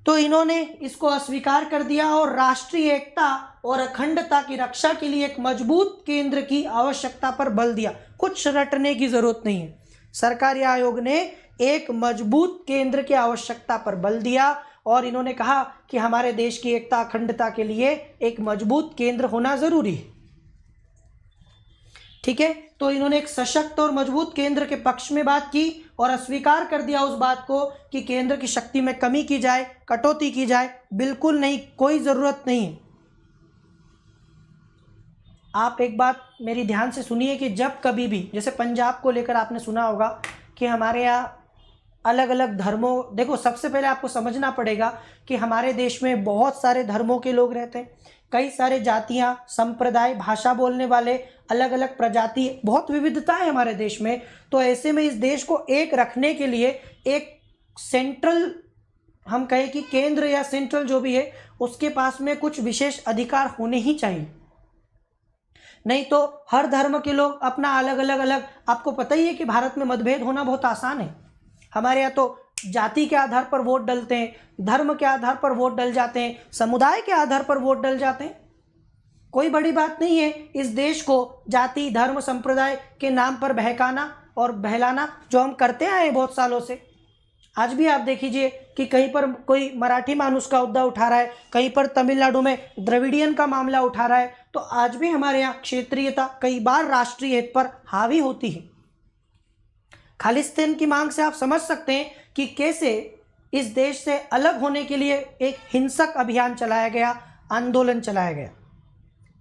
तो इन्होंने इसको अस्वीकार कर दिया और राष्ट्रीय एकता और अखंडता की रक्षा के लिए एक मजबूत केंद्र की आवश्यकता पर बल दिया। कुछ रटने की जरूरत नहीं है। सरकारी आयोग ने एक मजबूत केंद्र की आवश्यकता पर बल दिया और इन्होंने कहा कि हमारे देश की एकता, अखंडता के लिए एक मजबूत केंद्र होना जरूरी है। ठीक है, तो इन्होंने एक सशक्त और मजबूत केंद्र के पक्ष में बात की और अस्वीकार कर दिया उस बात को कि केंद्र की शक्ति में कमी की जाए, कटौती की जाए। बिल्कुल नहीं, कोई ज़रूरत नहीं है। आप एक बात मेरी ध्यान से सुनिए कि जब कभी भी, जैसे पंजाब को लेकर आपने सुना होगा कि हमारे यहाँ अलग अलग धर्मों, देखो सबसे पहले आपको समझना पड़ेगा कि हमारे देश में बहुत सारे धर्मों के लोग रहते हैं, कई सारे जातियाँ, संप्रदाय, भाषा बोलने वाले, अलग अलग प्रजाति, बहुत विविधता है हमारे देश में। तो ऐसे में इस देश को एक रखने के लिए एक सेंट्रल, हम कहें कि केंद्र या सेंट्रल जो भी है, उसके पास में कुछ विशेष अधिकार होने ही चाहिए। नहीं तो हर धर्म के लोग अपना अलग अलग, आपको पता ही है कि भारत में मतभेद होना बहुत आसान है। हमारे यहाँ तो जाति के आधार पर वोट डलते हैं, धर्म के आधार पर वोट डल जाते हैं, समुदाय के आधार पर वोट डल जाते हैं। कोई बड़ी बात नहीं है इस देश को जाति, धर्म, संप्रदाय के नाम पर बहकाना और बहलाना, जो हम करते आए हैं बहुत सालों से। आज भी आप देखिए कि कहीं पर कोई मराठी मानुस का मुद्दा उठा रहा है, कहीं पर तमिलनाडु में द्रविडियन का मामला उठा रहा है, तो आज भी हमारे यहाँ क्षेत्रीयता कई बार राष्ट्रीय हित पर हावी होती है। खालिस्तान की मांग से आप समझ सकते हैं कि कैसे इस देश से अलग होने के लिए एक हिंसक अभियान चलाया गया, आंदोलन चलाया गया।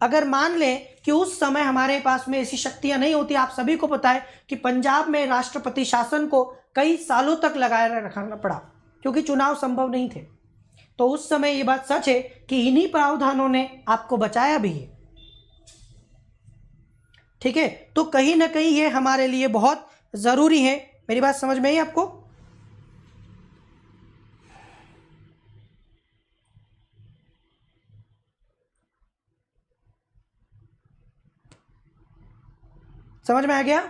अगर मान लें कि उस समय हमारे पास में ऐसी शक्तियां नहीं होती, आप सभी को पता है कि पंजाब में राष्ट्रपति शासन को कई सालों तक लगाए रखना पड़ा क्योंकि चुनाव संभव नहीं थे। तो उस समय ये बात सच है कि इन्हीं प्रावधानों ने आपको बचाया भी है। ठीक है, तो कहीं ना कहीं ये हमारे लिए बहुत जरूरी है। मेरी बात समझ में आई आपको? समझ में आ गया?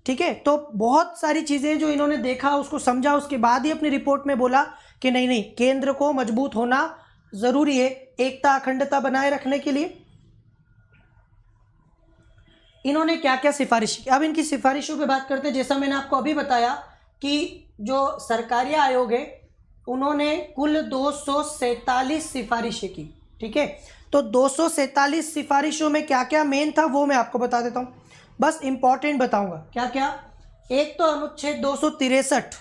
ठीक है, तो बहुत सारी चीजें जो इन्होंने देखा, उसको समझा, उसके बाद ही अपनी रिपोर्ट में बोला कि नहीं नहीं, केंद्र को मजबूत होना जरूरी है एकता, अखंडता बनाए रखने के लिए। इन्होंने क्या क्या सिफारिश की, अब इनकी सिफारिशों पे बात करते हैं। जैसा मैंने आपको अभी बताया कि जो सरकारी आयोग है उन्होंने कुल 247 सिफारिशें की। ठीक है, तो 247 सिफारिशों में क्या क्या मेन था वो मैं आपको बता देता हूँ, बस इंपॉर्टेंट बताऊंगा क्या क्या। एक तो अनुच्छेद 263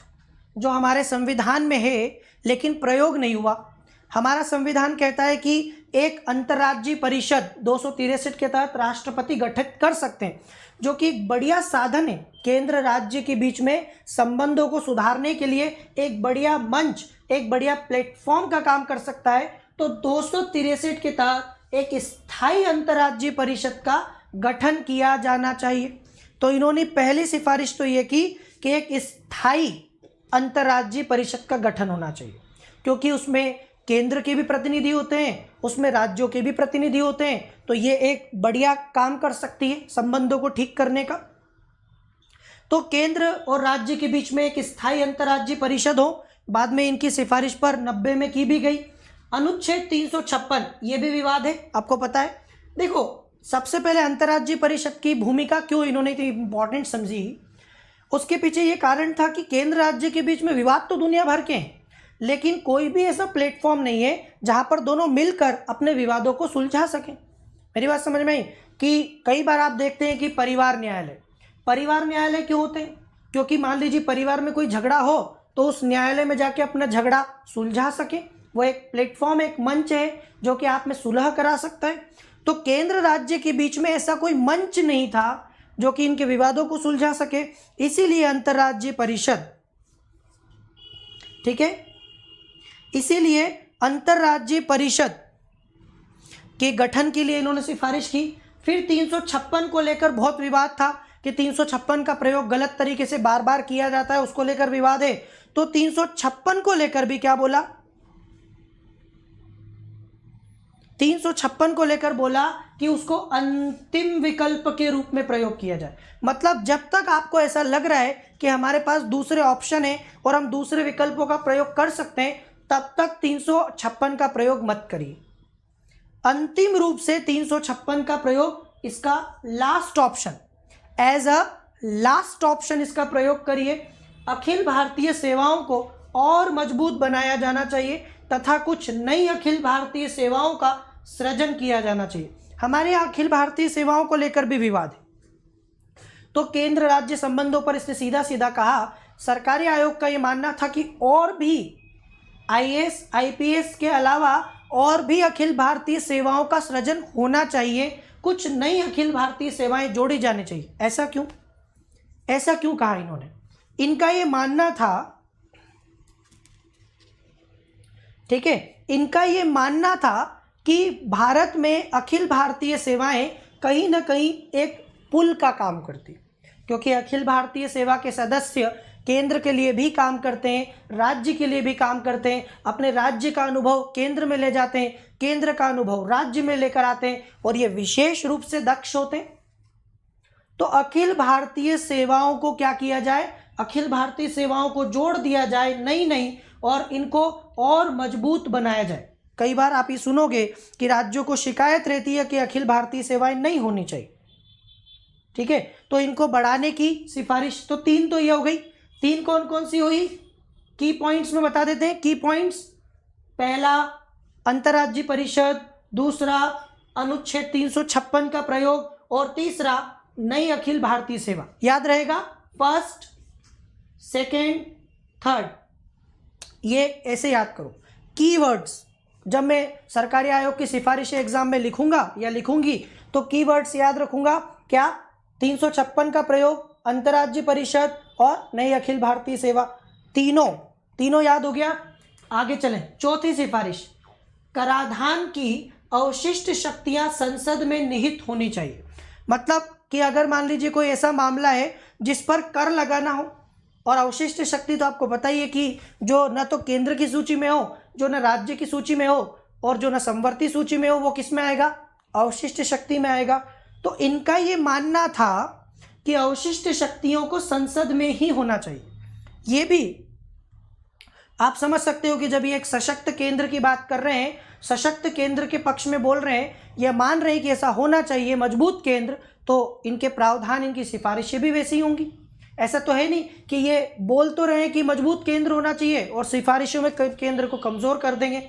जो हमारे संविधान में है लेकिन प्रयोग नहीं हुआ। हमारा संविधान कहता है कि एक अंतर्राज्यीय परिषद 263 के तहत राष्ट्रपति गठित कर सकते हैं, जो कि एक बढ़िया साधन है केंद्र राज्य के बीच में संबंधों को सुधारने के लिए, एक बढ़िया मंच, एक बढ़िया प्लेटफॉर्म का काम कर सकता है। तो 263 के तहत एक स्थायी अंतर्राज्यीय परिषद का गठन किया जाना चाहिए। तो इन्होंने पहली सिफारिश तो ये की कि एक स्थायी अंतर्राज्यीय परिषद का गठन होना चाहिए, क्योंकि उसमें केंद्र के भी प्रतिनिधि होते हैं, उसमें राज्यों के भी प्रतिनिधि होते हैं, तो ये एक बढ़िया काम कर सकती है संबंधों को ठीक करने का। तो केंद्र और राज्य के बीच में एक स्थायी अंतर्राज्यीय परिषद हो। बाद में इनकी सिफारिश पर 90 में की भी गई। अनुच्छेद 356 ये भी विवाद है, आपको पता है। देखो, सबसे पहले अंतर्राज्यीय परिषद की भूमिका क्यों इन्होंने इतनी इंपॉर्टेंट समझी, उसके पीछे ये कारण था कि केंद्र राज्य के बीच में विवाद तो दुनिया भर के हैं, लेकिन कोई भी ऐसा प्लेटफॉर्म नहीं है जहां पर दोनों मिलकर अपने विवादों को सुलझा सकें। मेरी बात समझ में आई कि कई बार आप देखते हैं कि परिवार न्यायालय क्यों होते हैं? क्योंकि मान लीजिए परिवार में कोई झगड़ा हो तो उस न्यायालय में जाके अपना झगड़ा सुलझा सके। वो एक प्लेटफॉर्म, एक मंच है जो कि आप में सुलह करा सकता है। तो केंद्र राज्य के बीच में ऐसा कोई मंच नहीं था जो कि इनके विवादों को सुलझा सके, इसीलिए अंतर्राज्यीय परिषद, ठीक है, इसीलिए अंतर्राज्यीय परिषद के गठन के लिए इन्होंने सिफारिश की। फिर 356 को लेकर बहुत विवाद था कि 356 का प्रयोग गलत तरीके से बार बार किया जाता है, उसको लेकर विवाद है। तो 356 को लेकर भी क्या बोला, 356 को लेकर बोला कि उसको अंतिम विकल्प के रूप में प्रयोग किया जाए। मतलब जब तक आपको ऐसा लग रहा है कि हमारे पास दूसरे ऑप्शन है और हम दूसरे विकल्पों का प्रयोग कर सकते हैं, तब तक 356 का प्रयोग मत करिए। अंतिम रूप से 356 का प्रयोग, इसका last option, as a last option इसका प्रयोग करिए। अखिल भारतीय सेवाओं को और मजबूत बनाया जाना चाहिए तथा कुछ नई अखिल भारतीय सेवाओं का सृजन किया जाना चाहिए। हमारे यहाँ अखिल भारतीय सेवाओं को लेकर भी विवाद है। तो केंद्र राज्य संबंधों पर इसने सीधा सीधा कहा, सरकारी आयोग का ये मानना था कि और भी आईएएस आईपीएस के अलावा और भी अखिल भारतीय सेवाओं का सृजन होना चाहिए, कुछ नई अखिल भारतीय सेवाएं जोड़ी जानी चाहिए। ऐसा क्यों, ऐसा क्यों कहा इन्होंने? इनका ये मानना था, ठीक है, इनका ये मानना था कि भारत में अखिल भारतीय सेवाएं कहीं ना कहीं एक पुल का काम करती, क्योंकि अखिल भारतीय सेवा के सदस्य केंद्र के लिए भी काम करते हैं, राज्य के लिए भी काम करते हैं, अपने राज्य का अनुभव केंद्र में ले जाते हैं, केंद्र का अनुभव राज्य में लेकर आते हैं, और ये विशेष रूप से दक्ष होते हैं। तो अखिल भारतीय सेवाओं को क्या किया जाए, अखिल भारतीय सेवाओं को जोड़ दिया जाए नई नई, और इनको और मजबूत बनाया जाए। कई बार आप ये सुनोगे कि राज्यों को शिकायत रहती है कि अखिल भारतीय सेवाएं नहीं होनी चाहिए, ठीक है, तो इनको बढ़ाने की सिफारिश। तो 3 तो ये हो गई। 3 कौन कौन सी हुई, की पॉइंट्स में बता देते हैं। की पॉइंट्स, पहला अंतर्राज्यीय परिषद, दूसरा अनुच्छेद 356 का प्रयोग, और तीसरा नई अखिल भारतीय सेवा। याद रहेगा, फर्स्ट, सेकेंड, थर्ड, ये ऐसे याद करो कीवर्ड्स। जब मैं सरकारी आयोग की सिफारिशें एग्जाम में लिखूंगा या लिखूंगी तो कीवर्ड्स याद रखूंगा। क्या, 356 का प्रयोग, अंतर्राज्यीय परिषद और नई अखिल भारतीय सेवा। तीनों याद हो गया। आगे चलें, चौथी सिफारिश, कराधान की अवशिष्ट शक्तियां संसद में निहित होनी चाहिए। मतलब कि अगर मान लीजिए कोई ऐसा मामला है जिस पर कर लगाना हो, और अवशिष्ट शक्ति तो आपको पता ही है कि जो न तो केंद्र की सूची में हो, जो न राज्य की सूची में हो, और जो न समवर्ती सूची में हो, वो किस में आएगा, अवशिष्ट शक्ति में आएगा। तो इनका ये मानना था कि अवशिष्ट शक्तियों को संसद में ही होना चाहिए। ये भी आप समझ सकते हो कि जब ये एक सशक्त केंद्र की बात कर रहे हैं, सशक्त केंद्र के पक्ष में बोल रहे हैं, ये मान रहे हैं कि ऐसा होना चाहिए मजबूत केंद्र, तो इनके प्रावधान, इनकी सिफारिशें भी वैसी होंगी। ऐसा तो है नहीं कि ये बोल तो रहे हैं कि मजबूत केंद्र होना चाहिए और सिफारिशों में केंद्र को कमजोर कर देंगे,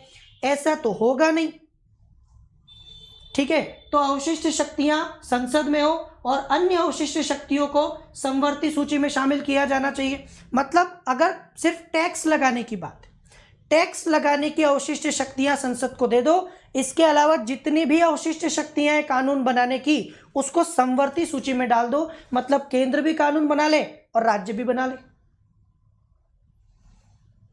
ऐसा तो होगा नहीं, ठीक है। तो अवशिष्ट शक्तियां संसद में हो और अन्य अवशिष्ट शक्तियों को समवर्ती सूची में शामिल किया जाना चाहिए। मतलब अगर सिर्फ टैक्स लगाने की बात है, टैक्स लगाने की अवशिष्ट शक्तियां संसद को दे दो, इसके अलावा जितनी भी अवशिष्ट शक्तियां हैं कानून बनाने की, उसको समवर्ती सूची में डाल दो। मतलब केंद्र भी कानून बना ले और राज्य भी बना ले।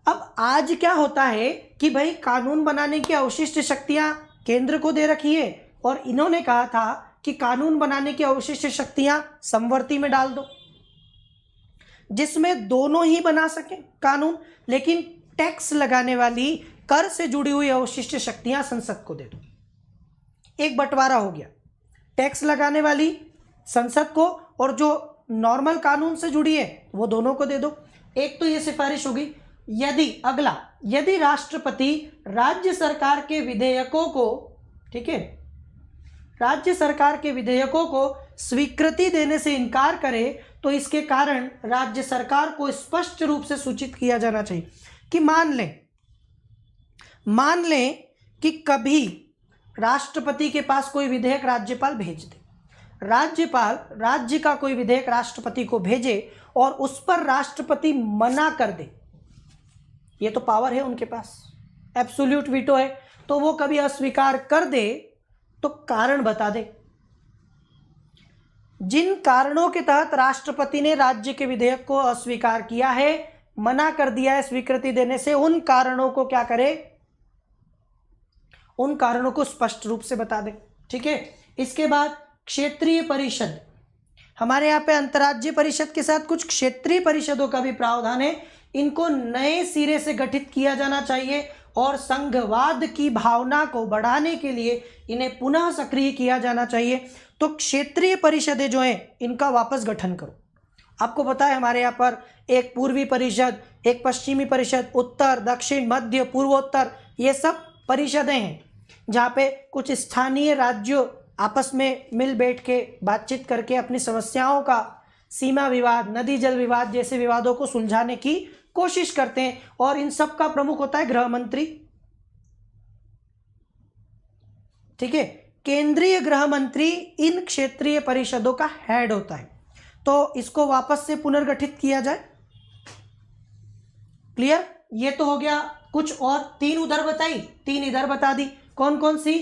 अब आज क्या होता है कि भाई कानून बनाने की अवशिष्ट शक्तियां केंद्र को दे रखी है, और इन्होंने कहा था कि कानून बनाने की अवशिष्ट शक्तियां समवर्ती में डाल दो, जिसमें दोनों ही बना सकें कानून, लेकिन टैक्स लगाने वाली, कर से जुड़ी हुई अवशिष्ट शक्तियां संसद को दे दो। एक बंटवारा हो गया, टैक्स लगाने वाली संसद को और जो नॉर्मल कानून से जुड़ी है वो दोनों को दे दो। एक तो ये सिफारिश होगी। यदि राष्ट्रपति राज्य सरकार के विधेयकों को, ठीक है, राज्य सरकार के विधेयकों को स्वीकृति देने से इनकार करे तो इसके कारण राज्य सरकार को स्पष्ट रूप से सूचित किया जाना चाहिए कि मान लें कि कभी राष्ट्रपति के पास कोई विधेयक राज्यपाल भेज दे, राज्यपाल राज्य का कोई विधेयक राष्ट्रपति को भेजे और उस पर राष्ट्रपति मना कर दे, ये तो पावर है उनके पास, एब्सोल्यूट वीटो है, तो वो कभी अस्वीकार कर दे तो कारण बता दे। जिन कारणों के तहत राष्ट्रपति ने राज्य के विधेयक को अस्वीकार किया है, मना कर दिया है स्वीकृति देने से, उन कारणों को क्या करे, उन कारणों को स्पष्ट रूप से बता दे। ठीक है। इसके बाद क्षेत्रीय परिषद, हमारे यहाँ पे अंतर्राज्यीय परिषद के साथ कुछ क्षेत्रीय परिषदों का भी प्रावधान है। इनको नए सिरे से गठित किया जाना चाहिए और संघवाद की भावना को बढ़ाने के लिए इन्हें पुनः सक्रिय किया जाना चाहिए। तो क्षेत्रीय परिषदें जो हैं इनका वापस गठन करो। आपको पता है हमारे यहाँ पर एक पूर्वी परिषद, एक पश्चिमी परिषद, उत्तर, दक्षिण, मध्य, पूर्वोत्तर, ये सब परिषदें हैं जहाँ पे कुछ स्थानीय राज्यों आपस में मिल बैठ के बातचीत करके अपनी समस्याओं का, सीमा विवाद, नदी जल विवाद जैसे विवादों को सुलझाने की कोशिश करते हैं। और इन सब का प्रमुख होता है गृह मंत्री। ठीक है। केंद्रीय गृह मंत्री इन क्षेत्रीय परिषदों का हेड होता है। तो इसको वापस से पुनर्गठित किया जाए। क्लियर? ये तो हो गया कुछ। और 3 उधर बताई, 3 इधर बता दी। कौन कौन सी?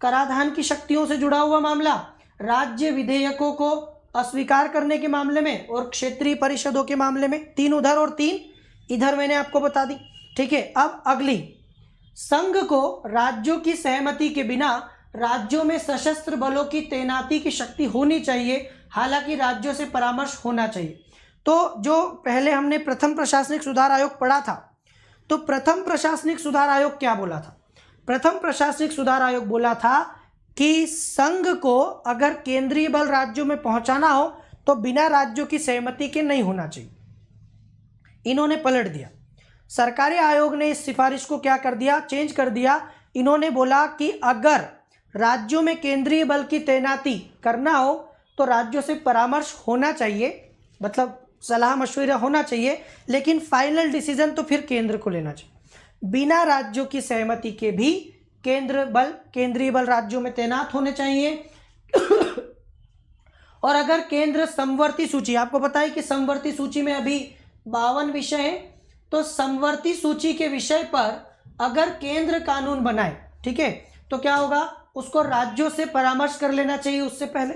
कराधान की शक्तियों से जुड़ा हुआ मामला, राज्य विधेयकों को अस्वीकार करने के मामले में और क्षेत्रीय परिषदों के मामले में। 3 उधर और 3 इधर मैंने आपको बता दी। ठीक है। अब अगली, संघ को राज्यों की सहमति के बिना राज्यों में सशस्त्र बलों की तैनाती की शक्ति होनी चाहिए, हालांकि राज्यों से परामर्श होना चाहिए। तो जो पहले हमने प्रथम प्रशासनिक सुधार आयोग पढ़ा था, तो प्रथम प्रशासनिक सुधार आयोग क्या बोला था? प्रथम प्रशासनिक सुधार आयोग बोला था कि संघ को अगर केंद्रीय बल राज्यों में पहुंचाना हो तो बिना राज्यों की सहमति के नहीं होना चाहिए। इन्होंने पलट दिया। सरकारी आयोग ने इस सिफारिश को क्या कर दिया? चेंज कर दिया। इन्होंने बोला कि अगर राज्यों में केंद्रीय बल की तैनाती करना हो तो राज्यों से परामर्श होना चाहिए, मतलब सलाह मशवरा होना चाहिए, लेकिन फाइनल डिसीजन तो फिर केंद्र को लेना चाहिए। बिना राज्यों की सहमति के भी केंद्रीय बल राज्यों में तैनात होने चाहिए। और अगर केंद्र समवर्ती सूची, आपको पता है कि समवर्ती सूची में अभी 52 विषय हैं, तो समवर्ती सूची के विषय पर अगर केंद्र कानून बनाए, ठीक है, तो क्या होगा? उसको राज्यों से परामर्श कर लेना चाहिए उससे पहले।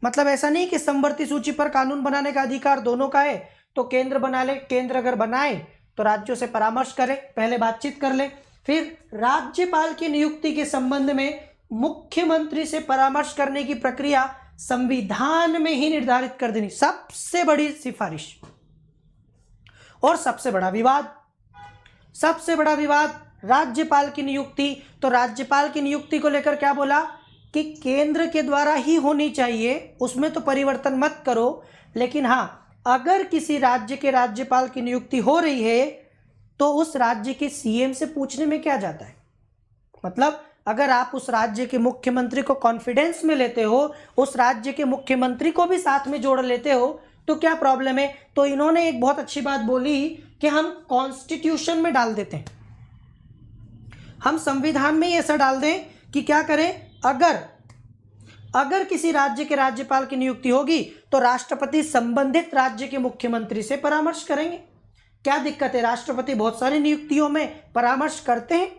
मतलब ऐसा नहीं कि समवर्ती सूची पर कानून बनाने का अधिकार दोनों का है, तो केंद्र बना ले। केंद्र अगर बनाए तो राज्यों से परामर्श करे, पहले बातचीत कर ले। फिर राज्यपाल की नियुक्ति के संबंध में मुख्यमंत्री से परामर्श करने की प्रक्रिया संविधान में ही निर्धारित कर देनी। सबसे बड़ी सिफारिश और सबसे बड़ा विवाद राज्यपाल की नियुक्ति। तो राज्यपाल की नियुक्ति को लेकर क्या बोला कि केंद्र के द्वारा ही होनी चाहिए, उसमें तो परिवर्तन मत करो। लेकिन हाँ, अगर किसी राज्य के राज्यपाल की नियुक्ति हो रही है तो उस राज्य के सीएम से पूछने में क्या जाता है? मतलब अगर आप उस राज्य के मुख्यमंत्री को कॉन्फिडेंस में लेते हो, उस राज्य के मुख्यमंत्री को भी साथ में जोड़ लेते हो, तो क्या प्रॉब्लम है? तो इन्होंने एक बहुत अच्छी बात बोली कि हम कॉन्स्टिट्यूशन में डाल देते हैं, हम संविधान में ही ऐसा डाल दें कि क्या करें, अगर किसी राज्य के राज्यपाल की नियुक्ति होगी तो राष्ट्रपति संबंधित राज्य के मुख्यमंत्री से परामर्श करेंगे। क्या दिक्कत है? राष्ट्रपति बहुत सारी नियुक्तियों में परामर्श करते हैं।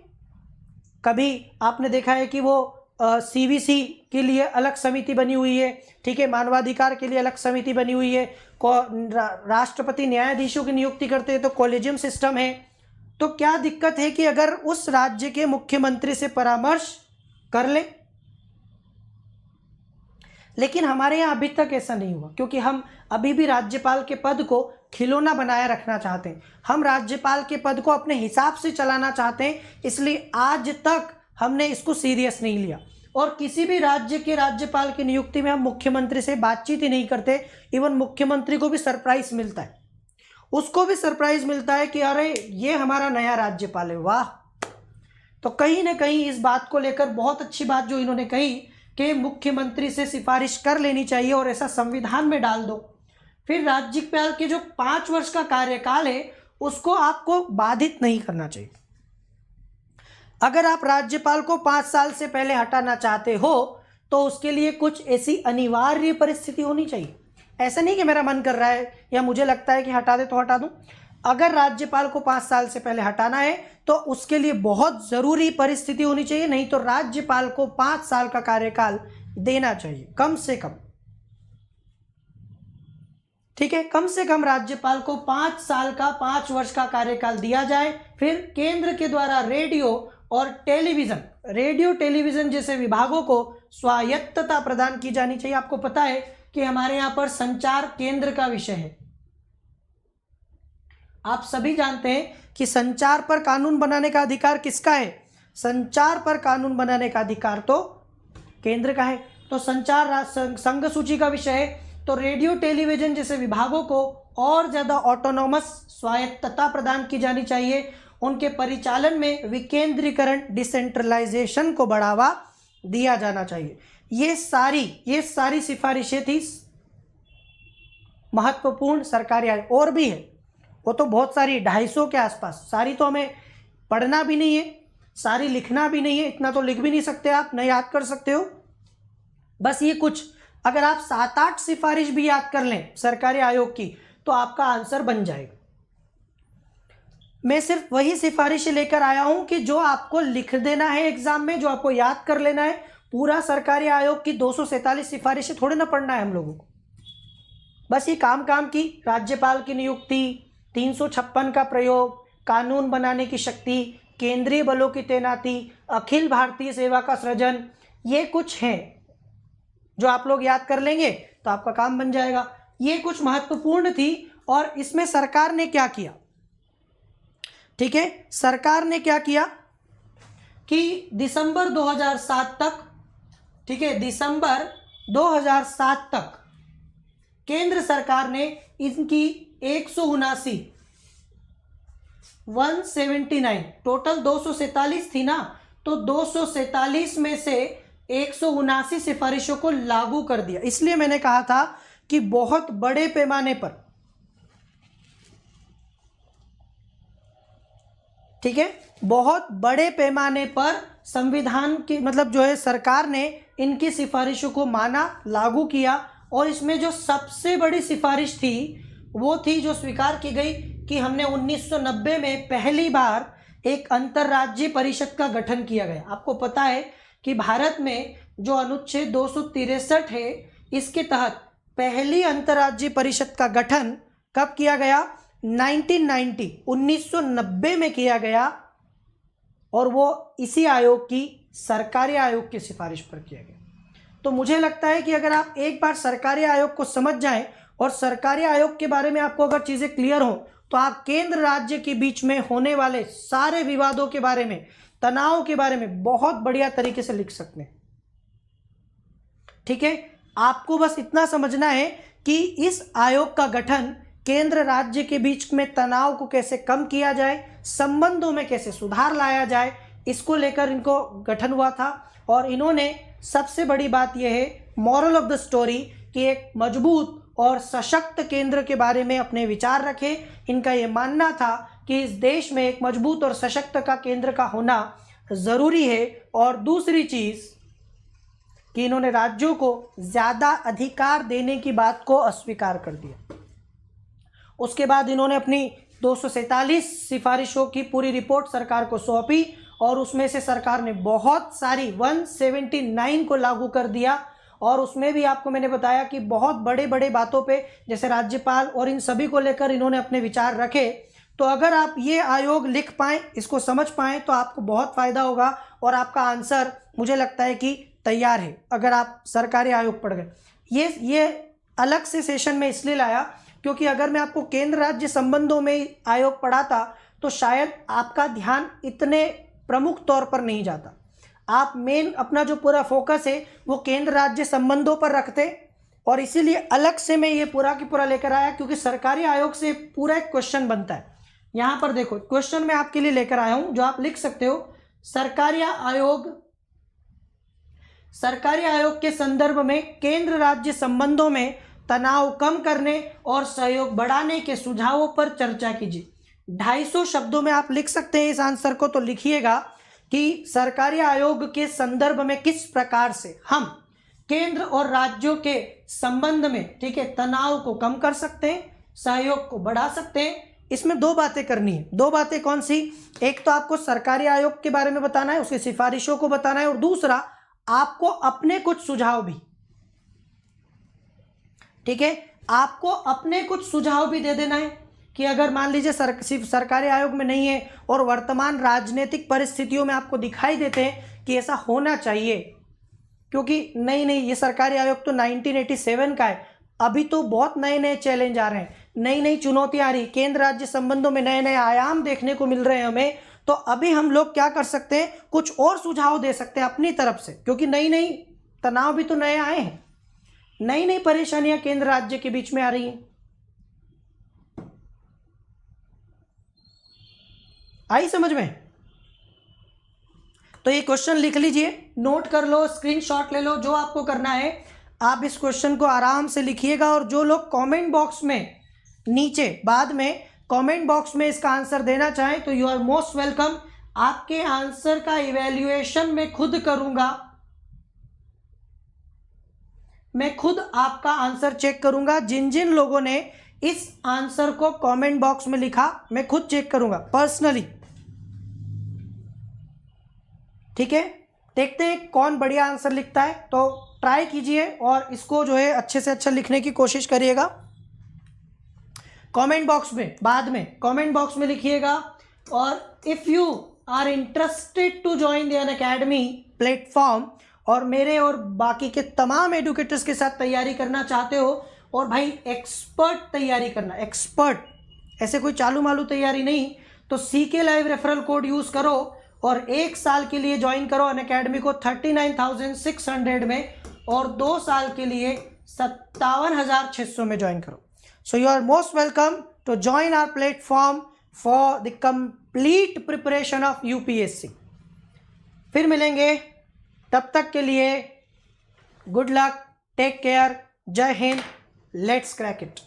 कभी आपने देखा है कि वो सीवीसी के लिए अलग समिति बनी हुई है, ठीक है, मानवाधिकार के लिए अलग समिति बनी हुई है, राष्ट्रपति न्यायाधीशों की नियुक्ति करते हैं तो कॉलेजियम सिस्टम है। तो क्या दिक्कत है कि अगर उस राज्य के मुख्यमंत्री से परामर्श कर ले? लेकिन हमारे यहाँ अभी तक ऐसा नहीं हुआ, क्योंकि हम अभी भी राज्यपाल के पद को खिलौना बनाए रखना चाहते हैं। हम राज्यपाल के पद को अपने हिसाब से चलाना चाहते हैं, इसलिए आज तक हमने इसको सीरियस नहीं लिया। और किसी भी राज्य के राज्यपाल की नियुक्ति में हम मुख्यमंत्री से बातचीत ही नहीं करते। इवन मुख्यमंत्री को भी सरप्राइज मिलता है, उसको भी सरप्राइज मिलता है कि अरे ये हमारा नया राज्यपाल है, वाह। तो कहीं ना कहीं इस बात को लेकर बहुत अच्छी बात जो इन्होंने कही कि मुख्यमंत्री से सिफारिश कर लेनी चाहिए और ऐसा संविधान में डाल दो। फिर राज्यपाल के जो 5 वर्ष का कार्यकाल है उसको आपको बाधित नहीं करना चाहिए। अगर आप राज्यपाल को 5 साल से पहले हटाना चाहते हो तो उसके लिए कुछ ऐसी अनिवार्य परिस्थिति होनी चाहिए। ऐसा नहीं कि मेरा मन कर रहा है या मुझे लगता है कि हटा दे तो हटा दूं। अगर राज्यपाल को 5 साल से पहले हटाना है तो उसके लिए बहुत जरूरी परिस्थिति होनी चाहिए, नहीं तो राज्यपाल को 5 साल का कार्यकाल देना चाहिए कम से कम। ठीक है, कम से कम राज्यपाल को 5 साल का 5 वर्ष का कार्यकाल दिया जाए। फिर केंद्र के द्वारा रेडियो टेलीविजन जैसे विभागों को स्वायत्तता प्रदान की जानी चाहिए। आपको पता है कि हमारे यहाँ पर संचार केंद्र का विषय है। आप सभी जानते हैं कि संचार पर कानून बनाने का अधिकार किसका है? संचार पर कानून बनाने का अधिकार तो केंद्र का है। तो संचार संघ सूची का विषय है, तो रेडियो टेलीविजन जैसे विभागों को और ज़्यादा ऑटोनॉमस स्वायत्तता प्रदान की जानी चाहिए। उनके परिचालन में विकेंद्रीकरण डिसेंट्रलाइजेशन को बढ़ावा दिया जाना चाहिए। ये सारी सिफारिशें थी महत्वपूर्ण सरकारी आयोग। और भी है, वो तो बहुत सारी 250 के आसपास, सारी तो हमें पढ़ना भी नहीं है, सारी लिखना भी नहीं है, इतना तो लिख भी नहीं सकते आप, नहीं याद कर सकते हो। बस ये कुछ, अगर आप 7-8 सिफारिश भी याद कर लें सरकारी आयोग की तो आपका आंसर बन जाएगा। मैं सिर्फ वही सिफारिशें लेकर आया हूं कि जो आपको लिख देना है एग्जाम में, जो आपको याद कर लेना है। पूरा सरकारी आयोग की 247 सिफारिशें थोड़े ना पढ़ना है हम लोगों को। बस ये काम की राज्यपाल की नियुक्ति, 356 का प्रयोग, कानून बनाने की शक्ति, केंद्रीय बलों की तैनाती, अखिल भारतीय सेवा का सृजन, ये कुछ हैं जो आप लोग याद कर लेंगे तो आपका काम बन जाएगा। ये कुछ महत्वपूर्ण थी। और इसमें सरकार ने क्या किया? ठीक है, सरकार ने क्या किया कि दिसंबर 2007 तक, ठीक है, दिसंबर 2007 तक केंद्र सरकार ने इनकी 179 टोटल 247 थी ना, तो 247 में से 179 सिफारिशों को लागू कर दिया। इसलिए मैंने कहा था कि बहुत बड़े पैमाने पर, ठीक है, बहुत बड़े पैमाने पर संविधान की मतलब जो है सरकार ने इनकी सिफारिशों को माना, लागू किया। और इसमें जो सबसे बड़ी सिफारिश थी वो थी जो स्वीकार की गई कि हमने 1990 में पहली बार एक अंतर्राज्यीय परिषद का गठन किया गया। आपको पता है कि भारत में जो अनुच्छेद 263 है, इसके तहत पहली अंतर्राज्यीय परिषद का गठन कब किया गया? 1990 में किया गया। और वो इसी आयोग की, सरकारी आयोग की सिफारिश पर किया गया। तो मुझे लगता है कि अगर आप एक बार सरकारी आयोग को समझ जाएं और सरकारी आयोग के बारे में आपको अगर चीज़ें क्लियर हो, तो आप केंद्र राज्य के बीच में होने वाले सारे विवादों के बारे में, तनाव के बारे में बहुत बढ़िया तरीके से लिख सकते हैं। ठीक है, आपको बस इतना समझना है कि इस आयोग का गठन केंद्र राज्य के बीच में तनाव को कैसे कम किया जाए, संबंधों में कैसे सुधार लाया जाए, इसको लेकर इनको गठन हुआ था। और इन्होंने, सबसे बड़ी बात यह है, मॉरल ऑफ द स्टोरी, कि एक मजबूत और सशक्त केंद्र के बारे में अपने विचार रखे। इनका ये मानना था कि इस देश में एक मजबूत और सशक्त का केंद्र का होना ज़रूरी है। और दूसरी चीज़ कि इन्होंने राज्यों को ज़्यादा अधिकार देने की बात को अस्वीकार कर दिया। उसके बाद इन्होंने अपनी 247 सिफारिशों की पूरी रिपोर्ट सरकार को सौंपी और उसमें से सरकार ने बहुत सारी 179 को लागू कर दिया। और उसमें भी आपको मैंने बताया कि बहुत बड़े बड़े बातों पे, जैसे राज्यपाल और इन सभी को लेकर इन्होंने अपने विचार रखे। तो अगर आप ये आयोग लिख पाएँ, इसको समझ पाएँ, तो आपको बहुत फ़ायदा होगा और आपका आंसर मुझे लगता है कि तैयार है अगर आप सरकारी आयोग पढ़ गए। ये अलग से सेशन में इसलिए लाया क्योंकि अगर मैं आपको केंद्र राज्य संबंधों में आयोग पढ़ाता तो शायद आपका ध्यान इतने प्रमुख तौर पर नहीं जाता। आप मेन अपना जो पूरा फोकस है वो केंद्र राज्य संबंधों पर रखते, और इसीलिए अलग से मैं ये पूरा की पूरा लेकर आया क्योंकि सरकारी आयोग से पूरा एक क्वेश्चन बनता है। यहाँ पर देखो, क्वेश्चन मैं आपके लिए लेकर आया हूँ जो आप लिख सकते हो। सरकारी आयोग के संदर्भ में केंद्र राज्य संबंधों में तनाव कम करने और सहयोग बढ़ाने के सुझावों पर चर्चा कीजिए। 250 शब्दों में आप लिख सकते हैं इस आंसर को। तो लिखिएगा कि सरकारी आयोग के संदर्भ में किस प्रकार से हम केंद्र और राज्यों के संबंध में, ठीक है, तनाव को कम कर सकते हैं, सहयोग को बढ़ा सकते हैं इसमें दो बातें करनी है। दो बातें कौन सी? एक तो आपको सरकारी आयोग के बारे में बताना है, उसकी सिफारिशों को बताना है, और दूसरा आपको अपने कुछ सुझाव भी, ठीक है, आपको अपने कुछ सुझाव भी दे देना है कि अगर मान लीजिए सिर्फ सरकारी आयोग में नहीं है और वर्तमान राजनीतिक परिस्थितियों में आपको दिखाई देते हैं कि ऐसा होना चाहिए, क्योंकि नहीं ये सरकारी आयोग तो 1987 का है, अभी तो बहुत नए नए चैलेंज आ रहे हैं, नई नई चुनौतियां आ रही, केंद्र राज्य संबंधों में नए नए आयाम देखने को मिल रहे हैं हमें। तो अभी हम लोग क्या कर सकते हैं, कुछ और सुझाव दे सकते हैं अपनी तरफ से, क्योंकि नई नई तनाव भी तो नए आए हैं, नई नई परेशानियां केंद्र राज्य के बीच में आ रही हैं। आई समझ में? तो ये क्वेश्चन लिख लीजिए, नोट कर लो, स्क्रीनशॉट ले लो, जो आपको करना है आप इस क्वेश्चन को आराम से लिखिएगा। और जो लोग कमेंट बॉक्स में नीचे बाद में कमेंट बॉक्स में इसका आंसर देना चाहें तो यू आर मोस्ट वेलकम। आपके आंसर का इवैल्यूएशन मैं खुद करूंगा, मैं खुद आपका आंसर चेक करूंगा। जिन जिन लोगों ने इस आंसर को कमेंट बॉक्स में लिखा मैं खुद चेक करूंगा पर्सनली, ठीक है। देखते हैं कौन बढ़िया आंसर लिखता है, तो ट्राई कीजिए और इसको जो है अच्छे से अच्छा लिखने की कोशिश करिएगा। कमेंट बॉक्स में बाद में कमेंट बॉक्स में लिखिएगा। और if you are interested to join the Unacademy platform और मेरे और बाकी के तमाम एडुकेटर्स के साथ तैयारी करना चाहते हो, और भाई एक्सपर्ट तैयारी करना, एक्सपर्ट, ऐसे कोई चालू मालू तैयारी नहीं, तो CK live referral code use करो और 1 साल के लिए ज्वाइन करो अनअकैडमी को 39,600 में, और 2 साल के लिए 57,600 में ज्वाइन करो। So you are most welcome to join our platform for the complete preparation of UPSC। फिर मिलेंगे, तब तक के लिए गुड लक, टेक केयर, जय हिंद, लेट्स क्रैक इट।